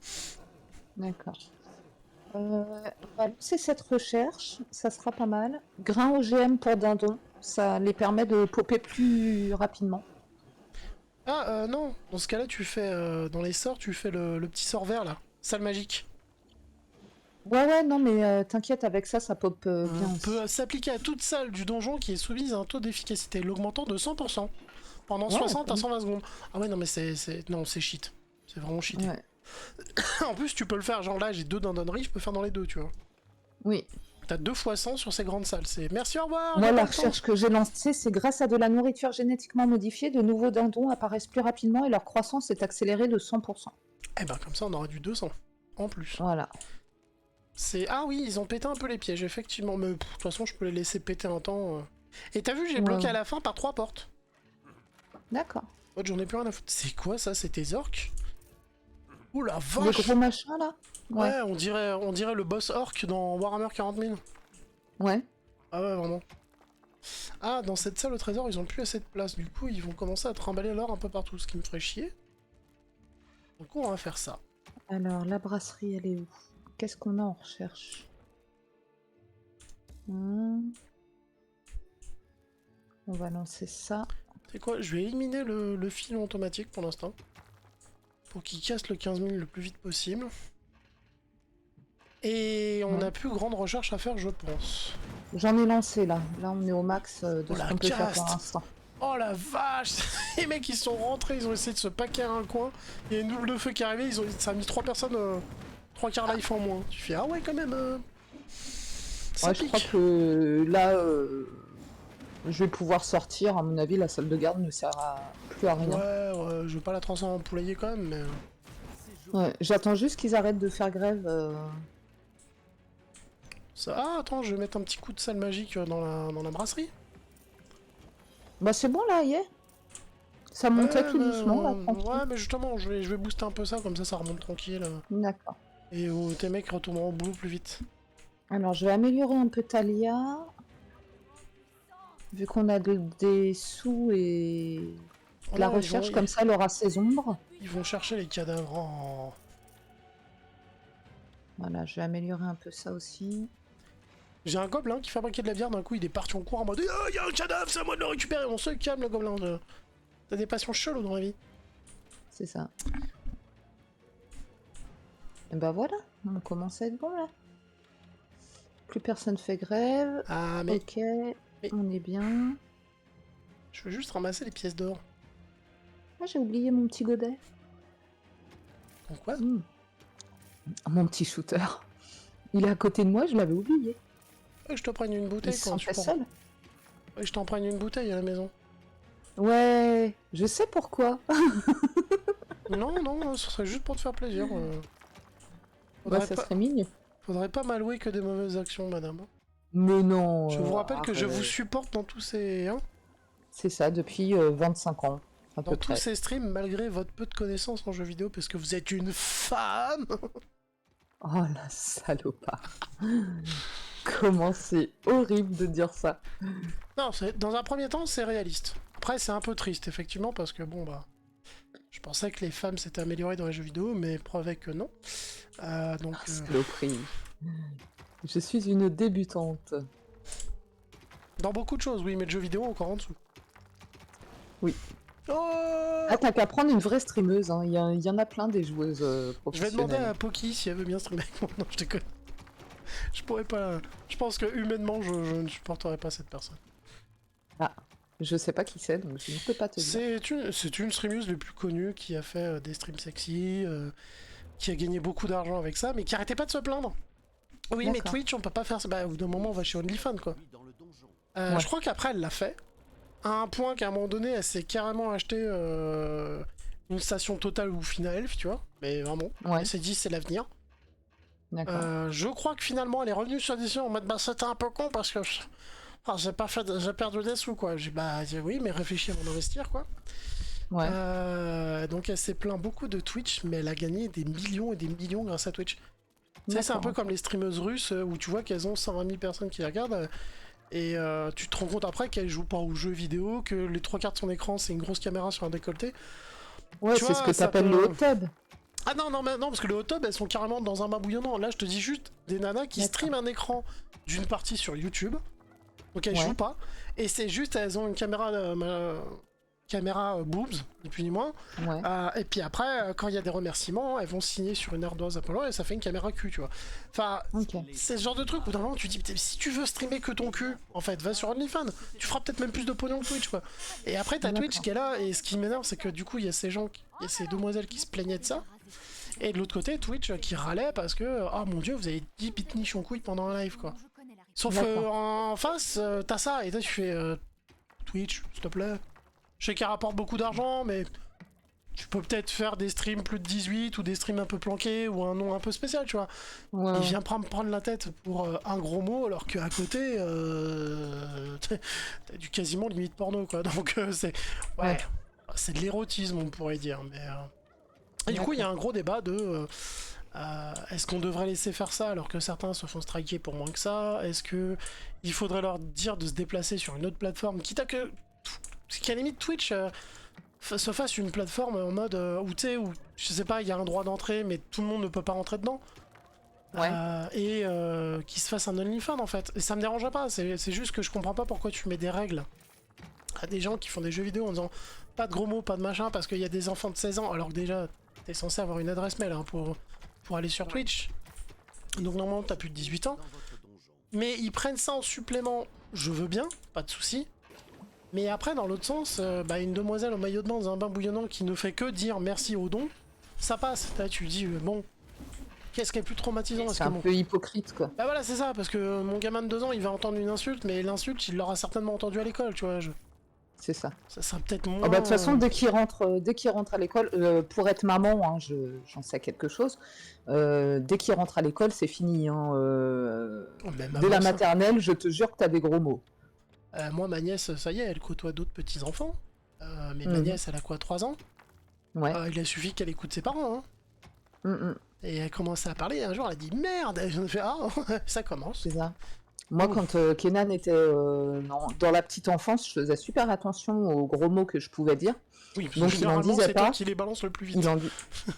D'accord. On va lancer cette recherche, ça sera pas mal. Grain OGM pour dindon, ça les permet de popper plus rapidement. Ah, non. Dans ce cas-là, tu fais... dans les sorts, tu fais le petit sort vert, là. Salle magique. Ouais, non, mais t'inquiète, avec ça, ça pop bien aussi. Peut s'appliquer à toute salle du donjon qui est soumise à un taux d'efficacité l'augmentant de 100%. Pendant Ouais, 60 à 120 secondes. Ah ouais, non, mais non, c'est shit. C'est vraiment cheaté. Ouais. En plus, tu peux le faire, genre là, j'ai 2 dindonneries, je peux faire dans les deux, tu vois. Oui. T'as 2 fois 100 sur ces grandes salles. C'est merci, au revoir. Moi, y a la pas de temps. recherche que j'ai lancée, c'est grâce à de la nourriture génétiquement modifiée, de nouveaux dindons apparaissent plus rapidement et leur croissance est accélérée de 100%. Eh ben, comme ça, on aura du 200 en plus. Voilà. Ah oui, ils ont pété un peu les pièges, effectivement. Mais de toute façon, je peux les laisser péter un temps. Et t'as vu, j'ai Ouais. bloqué à la fin par 3 portes. D'accord. Autre, j'en ai plus rien à foutre. C'est quoi ça? C'est tes orques? Ouh la Le vache! gros machin, là? Ouais, on dirait le boss orc dans Warhammer 40 000. Ouais. Ah ouais, vraiment. Ah, dans cette salle au trésor, ils ont plus assez de place. Du coup, ils vont commencer à trimballer l'or un peu partout, ce qui me ferait chier. Du coup, on va faire ça. Alors, la brasserie, elle est où? Qu'est-ce qu'on a en recherche? On va lancer ça. C'est quoi? Je vais éliminer le filon automatique pour l'instant. Pour qu'il casse le 15 000 le plus vite possible. Et on n'a plus grande recherche à faire, je pense. J'en ai lancé, là. Là, on est au max de Oh, ce la qu'on peut faire caste. pour l'instant. Oh la vache! Les mecs ils sont rentrés, ils ont essayé de se paquer à un coin. Il y a une double de feu qui est arrivée, ça a mis 3 personnes, 3 quarts life en moins. Tu fais ah ouais quand même. Ça Ouais, je crois pique. que là, je vais pouvoir sortir. À mon avis, la salle de garde ne sert plus à rien. Ouais, je veux pas la transformer en poulailler quand même, mais. Ouais, j'attends juste qu'ils arrêtent de faire grève. Ah attends, je vais mettre un petit coup de salle magique dans la brasserie. Bah c'est bon là, y est. Ça montait tout mais, doucement là, tranquille. ouais, mais justement, je vais booster un peu ça, comme ça remonte tranquille. D'accord. Et tes mecs retourneront au boulot plus vite. Alors je vais améliorer un peu Talia. Vu qu'on a des sous et Oh de la non, recherche, comme ça elle aura ses ombres. Ils vont chercher les cadavres en. Voilà, je vais améliorer un peu ça aussi. J'ai un gobelin qui fabriquait de la bière, d'un coup il est parti en cours en mode oh, il y a un cadavre, c'est à moi de le récupérer. On se calme, le gobelin. T'as des passions cheloues dans la vie. C'est ça. Et bah voilà, on commence à être bon là. Plus personne fait grève. Ah, mais Ok, on est bien. je veux juste ramasser les pièces d'or. Ah, j'ai oublié mon petit godet. Pourquoi? Mon petit shooter. Il est à côté de moi, je l'avais oublié. Je te prenne une Il bouteille se quand tu sentait prends. seul. Je t'en prenne une bouteille à la maison. Ouais, je sais pourquoi. Non, ce serait juste pour te faire plaisir. Bah, ça serait mignon. Faudrait pas m'allouer que des mauvaises actions, madame. Mais non. Je vous rappelle que je arrête. vous supporte dans tous ces... Hein, C'est ça, depuis 25 ans, à dans peu tous près. ces streams, malgré votre peu de connaissances en jeux vidéo, parce que vous êtes une femme. Oh la salopard. Comment c'est horrible de dire ça. Non, dans un premier temps, c'est réaliste. Après, c'est un peu triste, effectivement, parce que bon, bah... Je pensais que les femmes s'étaient améliorées dans les jeux vidéo, mais preuve est que non. Donc... Saloperie. Je suis une débutante. Dans beaucoup de choses, oui, mais le jeu vidéo encore en dessous. Oui. Oh, Ah, t'as qu'à prendre une vraie streameuse, hein. Il y en a plein des joueuses je vais professionnelles. demander à Poki si elle veut bien streamer avec moi. Non, je déconne. Je pourrais pas... Je pense que humainement, je ne supporterais pas cette personne. Ah, je sais pas qui c'est, donc je ne peux pas te dire. C'est une streameuse les plus connues qui a fait des streams sexy, qui a gagné beaucoup d'argent avec ça, mais qui arrêtait pas de se plaindre. Oui, mais D'accord. Twitch, on peut pas faire ça. Bah, au bout d'un moment, on va chez OnlyFans, quoi. Dans le donjon. Ouais. Je crois qu'après, elle l'a fait. À un point qu'à un moment donné, elle s'est carrément acheté une station Total ou Fina Elf, tu vois. Mais vraiment, Ouais. elle s'est dit, c'est l'avenir. D'accord. Je crois que finalement, elle est revenue sur l'édition en mode, bah, c'était un peu con parce que j'ai perdu des sous, quoi. J'ai oui, mais réfléchis avant d'investir, quoi. Ouais. Donc elle s'est plaint beaucoup de Twitch, mais elle a gagné des millions et des millions grâce à Twitch. Tu sais, c'est un peu comme les streameuses russes où tu vois qu'elles ont 120 000 personnes qui les regardent et tu te rends compte après qu'elles jouent pas aux jeux vidéo, que les 3 quarts de son écran c'est une grosse caméra sur un décolleté. Ouais, tu c'est vois, ce que ça t'appelles peut- le hot tub. Ah non, parce que le hot tub elles sont carrément dans un bain bouillonnant. Là je te dis juste des nanas qui D'accord. streament un écran d'une partie sur YouTube, donc elles Ouais. jouent pas, et c'est juste elles ont une caméra caméra boobs, ni plus ni moins. Ouais. Et puis après, quand il y a des remerciements, elles vont signer sur une ardoise Apollo et ça fait une caméra cul, tu vois. Enfin, Ok. c'est ce genre de truc où d'un moment tu te dis, si tu veux streamer que ton cul, en fait, va sur OnlyFans. Tu feras peut-être même plus de pognon que Twitch, quoi. Et après, t'as Twitch qui est là, et ce qui m'énerve, c'est que du coup, il y a ces gens, il y a ces demoiselles qui se plaignaient de ça. Et de l'autre côté, Twitch qui râlait parce que, oh mon dieu, vous avez 10 petites niches en couilles pendant un live, quoi. Sauf en face, t'as ça, et là tu fais Twitch, s'il te plaît. Je sais qu'elle rapporte beaucoup d'argent, mais tu peux peut-être faire des streams plus de 18 ou des streams un peu planqués ou un nom un peu spécial, tu vois. Ouais. Il vient me prendre la tête pour un gros mot, alors qu'à côté, t'as du quasiment limite porno, quoi. Donc c'est. Ouais. C'est de l'érotisme, on pourrait dire, mais. Et du coup, il y a un gros débat de. Est-ce qu'on devrait laisser faire ça alors que certains se font striker pour moins que ça? Est-ce que il faudrait leur dire de se déplacer sur une autre plateforme, quitte à que qu'à la limite Twitch se fasse une plateforme en mode où tu sais, où je sais pas, il y a un droit d'entrée mais tout le monde ne peut pas rentrer dedans. Ouais. Et qui se fasse un OnlyFans en fait. Et ça me dérangerait pas, c'est juste que je comprends pas pourquoi tu mets des règles à des gens qui font des jeux vidéo en disant pas de gros mots, pas de machin, parce qu'il y a des enfants de 16 ans alors que déjà t'es censé avoir une adresse mail hein, pour aller sur Twitch. Donc normalement t'as plus de 18 ans. Mais ils prennent ça en supplément, je veux bien, pas de souci. Mais après dans l'autre sens, une demoiselle au maillot de bain dans un bain bouillonnant qui ne fait que dire merci au don, ça passe. Là tu dis bon, qu'est-ce qui est plus traumatisant? C'est un peu hypocrite, quoi. Bah voilà, c'est ça, parce que mon gamin de 2 ans il va entendre une insulte, mais l'insulte il l'aura certainement entendu à l'école, tu vois. C'est ça. Ça sera peut-être moins... Ah bah, de toute façon, dès qu'il rentre à l'école, pour être maman, hein, j'en sais quelque chose, dès qu'il rentre à l'école, c'est fini. Hein, dès la maternelle, je te jure que t'as des gros mots. Moi, ma nièce, ça y est, elle côtoie d'autres petits-enfants. Mais ma nièce, elle a quoi, 3 ans? Ouais. Il a suffi qu'elle écoute ses parents. Hein. Et elle commence à parler, un jour, elle a dit « Merde !» Je me fais « Ah, ça commence. » C'est ça. Moi, quand Kenan était dans la petite enfance, je faisais super attention aux gros mots que je pouvais dire. Oui, parce donc que il en disait c'est pas. toi qui les balance le plus vite.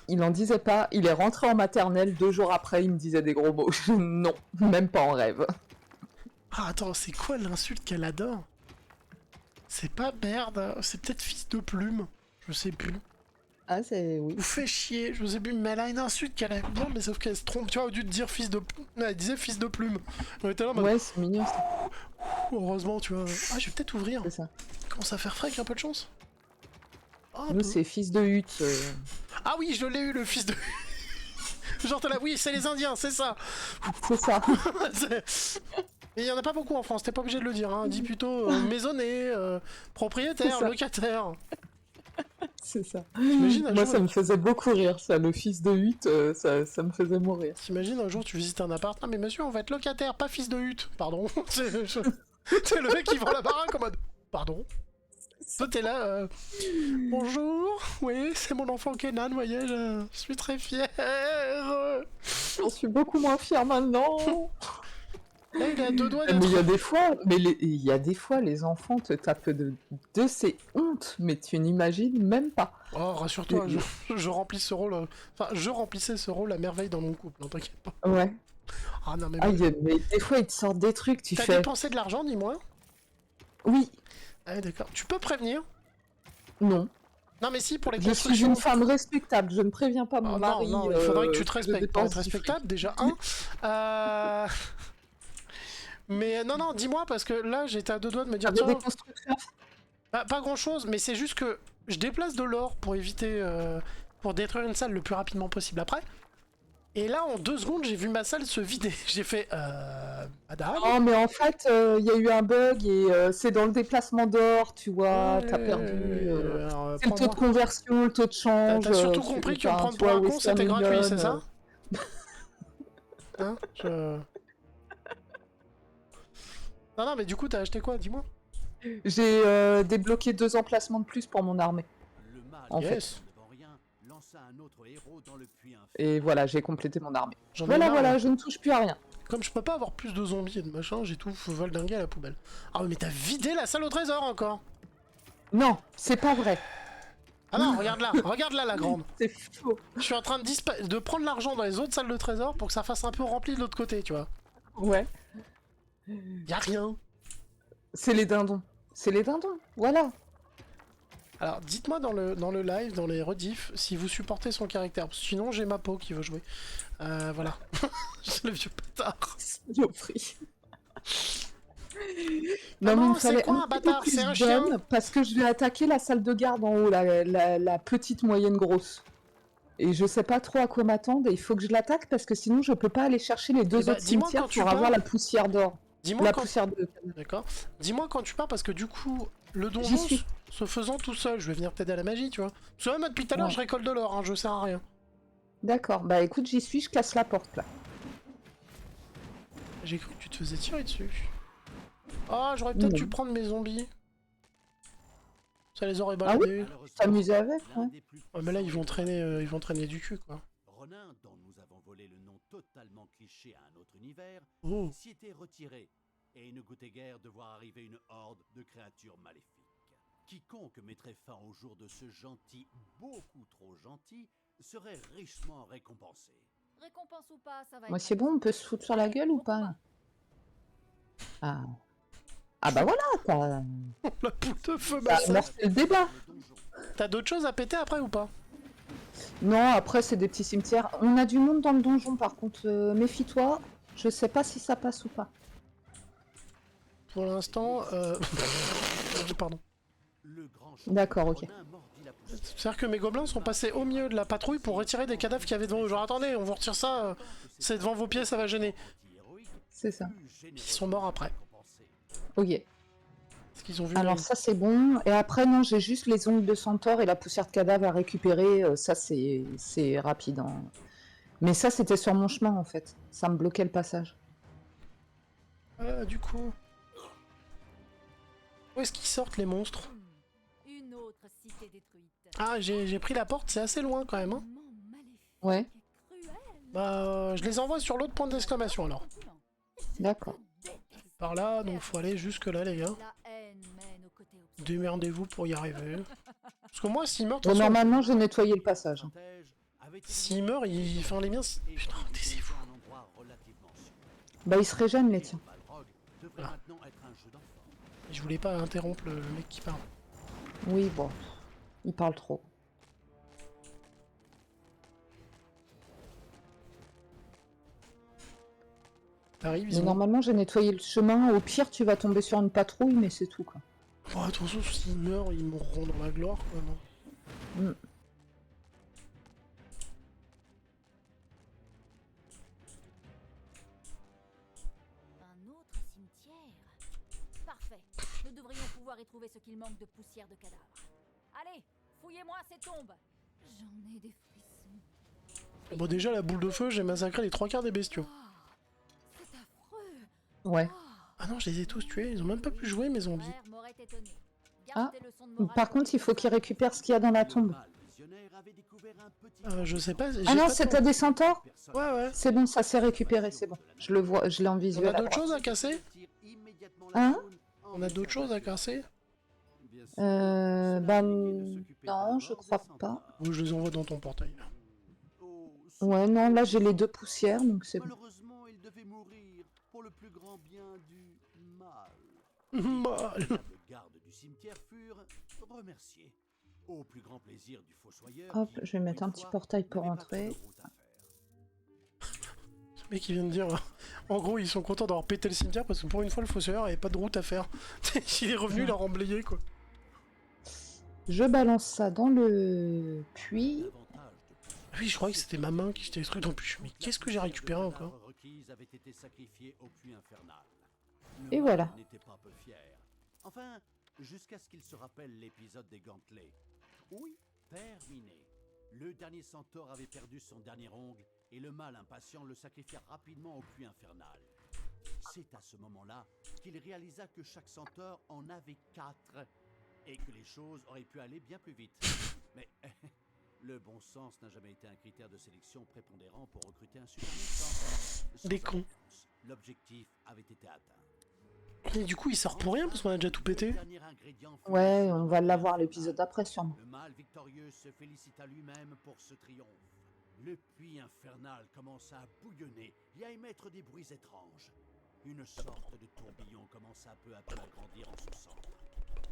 Il en disait pas. Il est rentré en maternelle, 2 jours après, il me disait des gros mots. Non, même pas en rêve. Ah, attends, c'est quoi l'insulte qu'elle adore? C'est pas merde, c'est peut-être fils de plume. Je sais plus. Ah, c'est... oui. Ou fait chier, je sais plus, mais elle a une insulte qu'elle aime bien, mais sauf qu'elle se trompe, tu vois, au lieu de dire fils de plume, elle disait fils de plume. On était là, ouais, c'est mignon ça. Heureusement, tu vois. Ah, je vais peut-être ouvrir. C'est ça. Commence à faire frais avec un peu de chance. Oh, nous, c'est fils de hutte. Ah oui, je l'ai eu, le fils de... Genre, t'es là, oui, c'est les Indiens, c'est ça. C'est ça. Mais il y en a pas beaucoup en France, t'es pas obligé de le dire, hein. Dis plutôt maisonné, propriétaire, locataire. C'est ça. Moi, ça me faisait beaucoup rire, ça. Le fils de hutte, ça me faisait mourir. T'imagines un jour, tu visites un appart. Ah, mais monsieur, on va être locataire, pas fils de hutte. Pardon. C'est le mec qui vend la baraque en mode. Pardon. Toi, t'es là. Bonjour. Oui, c'est mon enfant Kenan, vous voyez, je suis très fier. J'en suis beaucoup moins fier maintenant. Là, il a 2 doigts d'être... Mais il y a des fois, les enfants te tapent de ces hontes, mais tu n'imagines même pas. Oh, rassure-toi, je remplis ce rôle... Enfin, je remplissais ce rôle à merveille dans mon couple, hein, t'inquiète pas. Ouais. Ah non, mais... mais des fois, ils te sortent des trucs, tu fais... T'as dépensé de l'argent, dis-moi? Oui. Ah, d'accord. Tu peux prévenir? Non. Non, mais si, pour les constructions... Je suis une femme respectable, je ne préviens pas mon mari... Non, il faudrait que tu te respectes. Pour être respectable, déjà, Mais non, dis-moi, parce que là, j'étais à 2 doigts de me dire... Tiens, des constructions. Pas grand-chose, mais c'est juste que je déplace de l'or pour éviter... pour détruire une salle le plus rapidement possible après. Et là, en 2 secondes, j'ai vu ma salle se vider. J'ai fait... Madame... Non, mais en fait, il y a eu un bug et c'est dans le déplacement d'or, tu vois, t'as perdu... c'est le taux de conversion, le taux de change... T'as surtout compris que me prendre pour un con, c'était gratuit, c'est ça? Hein, Non, mais du coup, t'as acheté quoi, dis-moi? J'ai débloqué 2 emplacements de plus pour mon armée. En fait. Et voilà, j'ai complété mon armée. Voilà, je ne touche plus à rien. Comme je peux pas avoir plus de zombies et de machin, j'ai tout voldingué à la poubelle. Ah mais t'as vidé la salle au trésor encore? Non, c'est pas vrai. Ah non, regarde là la grande. C'est faux. Je suis en train de prendre l'argent dans les autres salles de trésor pour que ça fasse un peu rempli de l'autre côté, tu vois. Ouais. Y'a rien. C'est les dindons. C'est les dindons, voilà. Alors, dites-moi dans le live, dans les rediffs, si vous supportez son caractère. Sinon, j'ai ma peau qui veut jouer. Voilà. C'est le vieux bâtard. Saloperie. Non, mais il Maman, me c'est fallait quoi un un petit peu bâtard? plus C'est un chien? bonne parce que je vais attaquer la salle de garde en haut, la petite moyenne grosse. Et je sais pas trop à quoi m'attendre et il faut que je l'attaque parce que sinon je peux pas aller chercher les deux bah, autres dis-moi cimetières quand tu pour avoir pars. la poussière d'or. Dis-moi La quand... poussière de... D'accord. Dis-moi quand tu pars parce que du coup, le J'y donjon suis. se faisant tout seul, je vais venir t'aider à la magie, tu vois. Parce que même depuis tout à l'heure, Ouais. je récolte de l'or, hein, je sers à rien. D'accord, bah écoute, j'y suis, je casse la porte là. J'ai cru que tu te faisais tirer dessus. Ah, j'aurais peut-être dû prendre mes zombies. Ça les aurait Ah oui? baladés. T'amuser avec, ouais. Ouais, mais là, ils vont traîner du cul, quoi. Ronin, dont nous avons volé le nom totalement cliché à un autre univers, Oh. s'y était retiré et ne goûtait guère de voir arriver une horde de créatures maléfiques. Quiconque mettrait fin au jour de ce gentil, beaucoup trop gentil, serait richement récompensé. Récompense ou pas, ça va Moi être c'est bon, on peut se foutre sur la gueule ou pas? Ah. Ah bah voilà, t'as La poule de feu, t'as ma amorcé le débat. Le donjon. T'as d'autres choses à péter après ou pas? Non, après c'est des petits cimetières. On a du monde dans le donjon par contre, méfie-toi. Je sais pas si ça passe ou pas. Pour l'instant, pardon. Le grand D'accord, ok. Ronin mordit la poussière. C'est-à-dire que mes gobelins sont passés au milieu de la patrouille pour retirer des cadavres qu'il y avait devant eux. Genre, attendez, on vous retire ça, c'est devant vos pieds, ça va gêner. C'est ça. Ils sont morts après. Ok. Parce qu'ils ont vu. Alors ça c'est bon. Et après non, j'ai juste les ongles de centaure et la poussière de cadavre à récupérer. Ça c'est rapide. Hein. Mais ça c'était sur mon chemin en fait. Ça me bloquait le passage. Du coup. Où est-ce qu'ils sortent les monstres? une autre cité détruite. Ah, j'ai pris la porte, c'est assez loin quand même. Hein. Moment maléfique Ouais. et cruel. Bah, je les envoie sur l'autre point d'exclamation alors. D'accord. Par là, donc faut aller jusque là, les gars. La haine mène au côté obscur. Démerdez-vous pour y arriver. Parce que moi, s'il meurt, de Bon, toute façon, normalement j'ai nettoyé le passage. Hein. s'il meurt, il. Enfin, les miens. Putain, taisez-vous. Bah ils se régènent les tiens. Voilà. Je voulais pas interrompre le mec qui parle. Oui bon. Il parle trop. T'arrives, Mais ils ont. normalement j'ai nettoyé le chemin. Au pire tu vas tomber sur une patrouille mais c'est tout quoi. Oh, attention, s'ils meurent, ils mourront dans la gloire, quoi, non. Mm. Un autre cimetière. Parfait. Nous devrions pouvoir y trouver ce qu'il manque de poussière de cadavres. Allez, fouillez-moi ces tombes. J'en ai des frissons. Bon, déjà, la boule de feu, j'ai massacré les 3/4 des bestiaux. C'est affreux. Ouais. Ah non, je les ai tous tués, ils ont même pas pu jouer, mes zombies. Frère m'aurait étonné. Ah. Garde tes leçons de morale Par pour contre les il faut qu'il récupère ce qu'il y a dans la tombe. Je sais pas. j'ai Ah non pas c'est de- ta des centaures? Ouais, ouais. C'est bon, ça s'est récupéré, c'est bon. Je le vois, je l'ai en On visuel. a à d'autres droite. choses à casser? Hein? On a d'autres choses à casser? Bah non, je crois pas. Ou je les envoie dans ton portail. Ouais, non, là j'ai les deux poussières, donc c'est bon. Malheureusement, il devait mourir pour le plus grand bien du mal. Mal. Les gardes du cimetière furent remerciés. Au plus grand plaisir du fossoyeur. Hop, qui, je vais mettre une un petit fois, portail pour n'avait pas entrer. trop de route à faire. Ce mec il vient de dire, en gros ils sont contents d'avoir pété le cimetière parce que pour une fois le fossoyeur avait pas de route à faire. Il est revenu, il a remblayé quoi. Je balance ça dans le puits. L'avantage de Ah oui, je croyais que c'était ma main qui s'était détruite en plus. Mais qu'est-ce que j'ai récupéré encore? requises avaient été sacrifiées au puits infernal. Et Le voilà. mal n'était pas peu fier. Enfin, jusqu'à ce qu'il se rappelle l'épisode des gantelets. Oui, terminé. Le dernier centaure avait perdu son dernier ongle et le mal impatient le sacrifia rapidement au puits infernal. C'est à ce moment-là qu'il réalisa que chaque centaure en avait 4 et que les choses auraient pu aller bien plus vite. Mais le bon sens n'a jamais été un critère de sélection prépondérant pour recruter un super méchant. Sans Des cons. alliance, l'objectif avait été atteint. Et du coup il sort pour rien parce qu'on a déjà tout pété. Le dernier ingrédient fut Ouais, le on va l'avoir l'épisode après sûrement. Le mal victorieux se félicita lui-même pour ce triomphe. Le puits infernal commença à bouillonner et à émettre des bruits étranges. Une sorte de tourbillon commença peu à peu à grandir en son centre.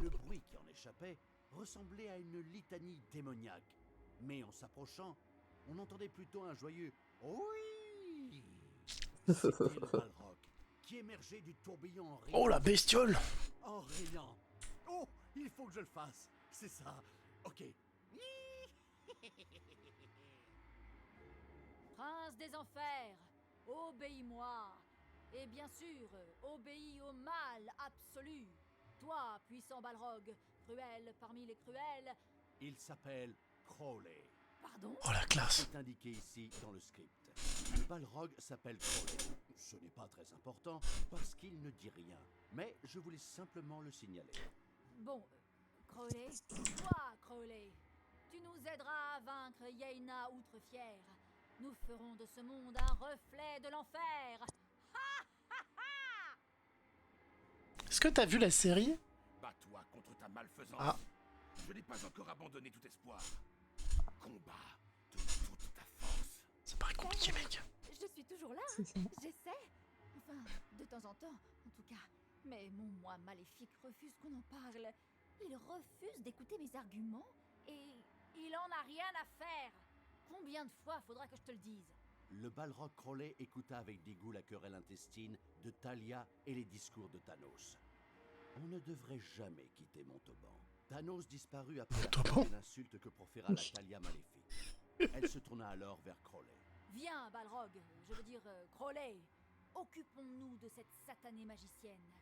Le bruit qui en échappait ressemblait à une litanie démoniaque. Mais en s'approchant, on entendait plutôt un joyeux « Oui !» C'était le Balrog, qui émergeait du tourbillon en riant. Oh la bestiole! En riant. Oh, il faut que je le fasse. C'est ça. Ok. Prince des enfers, obéis-moi. Et bien sûr, obéis au mal absolu. Toi, puissant Balrog, cruel parmi les cruels. Il s'appelle Crowley. Pardon? Oh la classe! C'est indiqué ici dans le script. Le Balrog s'appelle Crowley. Ce n'est pas très important parce qu'il ne dit rien. Mais je voulais simplement le signaler. Bon, Crowley, toi, Crowley, tu nous aideras à vaincre Yaina Outrefière. Nous ferons de ce monde un reflet de l'enfer. Est-ce que t'as vu la série? Bats-toi contre ta malfaisance. Ah. Je n'ai pas encore abandonné tout espoir. Combat de toute ta force. Ça paraît compliqué, mec. Je suis toujours là, C'est ça. j'essaie. Enfin, de temps en temps, en tout cas. Mais mon moi maléfique refuse qu'on en parle. Il refuse d'écouter mes arguments et il en a rien à faire. Combien de fois faudra que je te le dise? Le Balrog Crowley écouta avec dégoût la querelle intestine de Thalia et les discours de Thanos. On ne devrait jamais quitter Montauban. Thanos disparut après Montauban? l'insulte que proféra la Thalia maléfique. Elle se tourna alors vers Crowley. Viens, Balrog, je veux dire Crowley. Occupons-nous de cette satanée magicienne.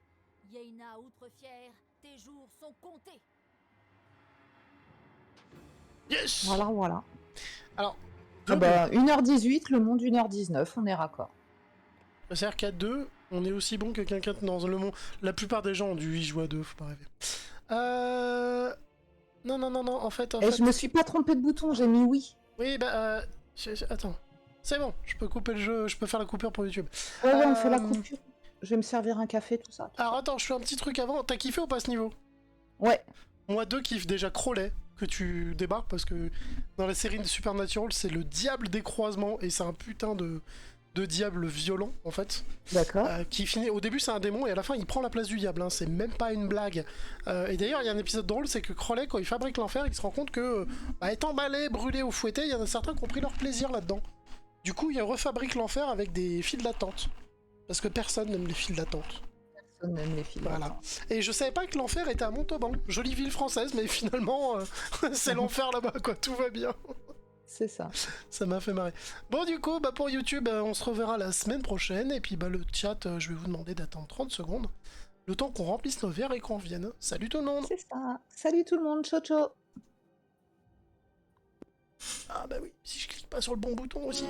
Yaina Outrefière, tes jours sont comptés. Yes! Voilà. Alors, Ah bah, 1h18, le monde 1h19, on est raccord. c'est-à-dire qu'à 2, on est aussi bon que quelqu'un dans le monde. La plupart des gens ont du 8 jouer à 2, faut pas rêver. Non, en fait. Et je me suis pas trompé de bouton, j'ai mis oui. Oui, bah, attends. C'est bon, je peux couper le jeu, je peux faire la coupure pour YouTube. Ouais, on fait la coupure. Je vais me servir un café, tout ça. Alors attends, je fais un petit truc avant. T'as kiffé ou pas ce niveau? Ouais. Moi, 2 kiffe déjà Crowley, que tu débarques, parce que dans la série de Supernatural, c'est le diable des croisements, et c'est un putain de diable violent, en fait. D'accord. Qui finit... Au début, c'est un démon, et à la fin, il prend la place du diable, hein. C'est même pas une blague. Et d'ailleurs, il y a un épisode drôle, c'est que Crowley, quand il fabrique l'enfer, il se rend compte que, étant emballé, brûlé ou fouetté, il y en a certains qui ont pris leur plaisir là-dedans. Du coup, il refabrique l'enfer avec des files d'attente. Parce que personne n'aime les files d'attente. Personne n'aime les filles. Voilà. Et je savais pas que l'enfer était à Montauban. Jolie ville française, mais finalement, c'est l'enfer là-bas, quoi. Tout va bien. C'est ça. Ça m'a fait marrer. Bon, du coup, pour YouTube, on se reverra la semaine prochaine. Et puis, le chat, je vais vous demander d'attendre 30 secondes. Le temps qu'on remplisse nos verres et qu'on revienne. Salut tout le monde! C'est ça. Salut tout le monde, ciao ciao. Ah bah oui, si je clique pas sur le bon bouton aussi.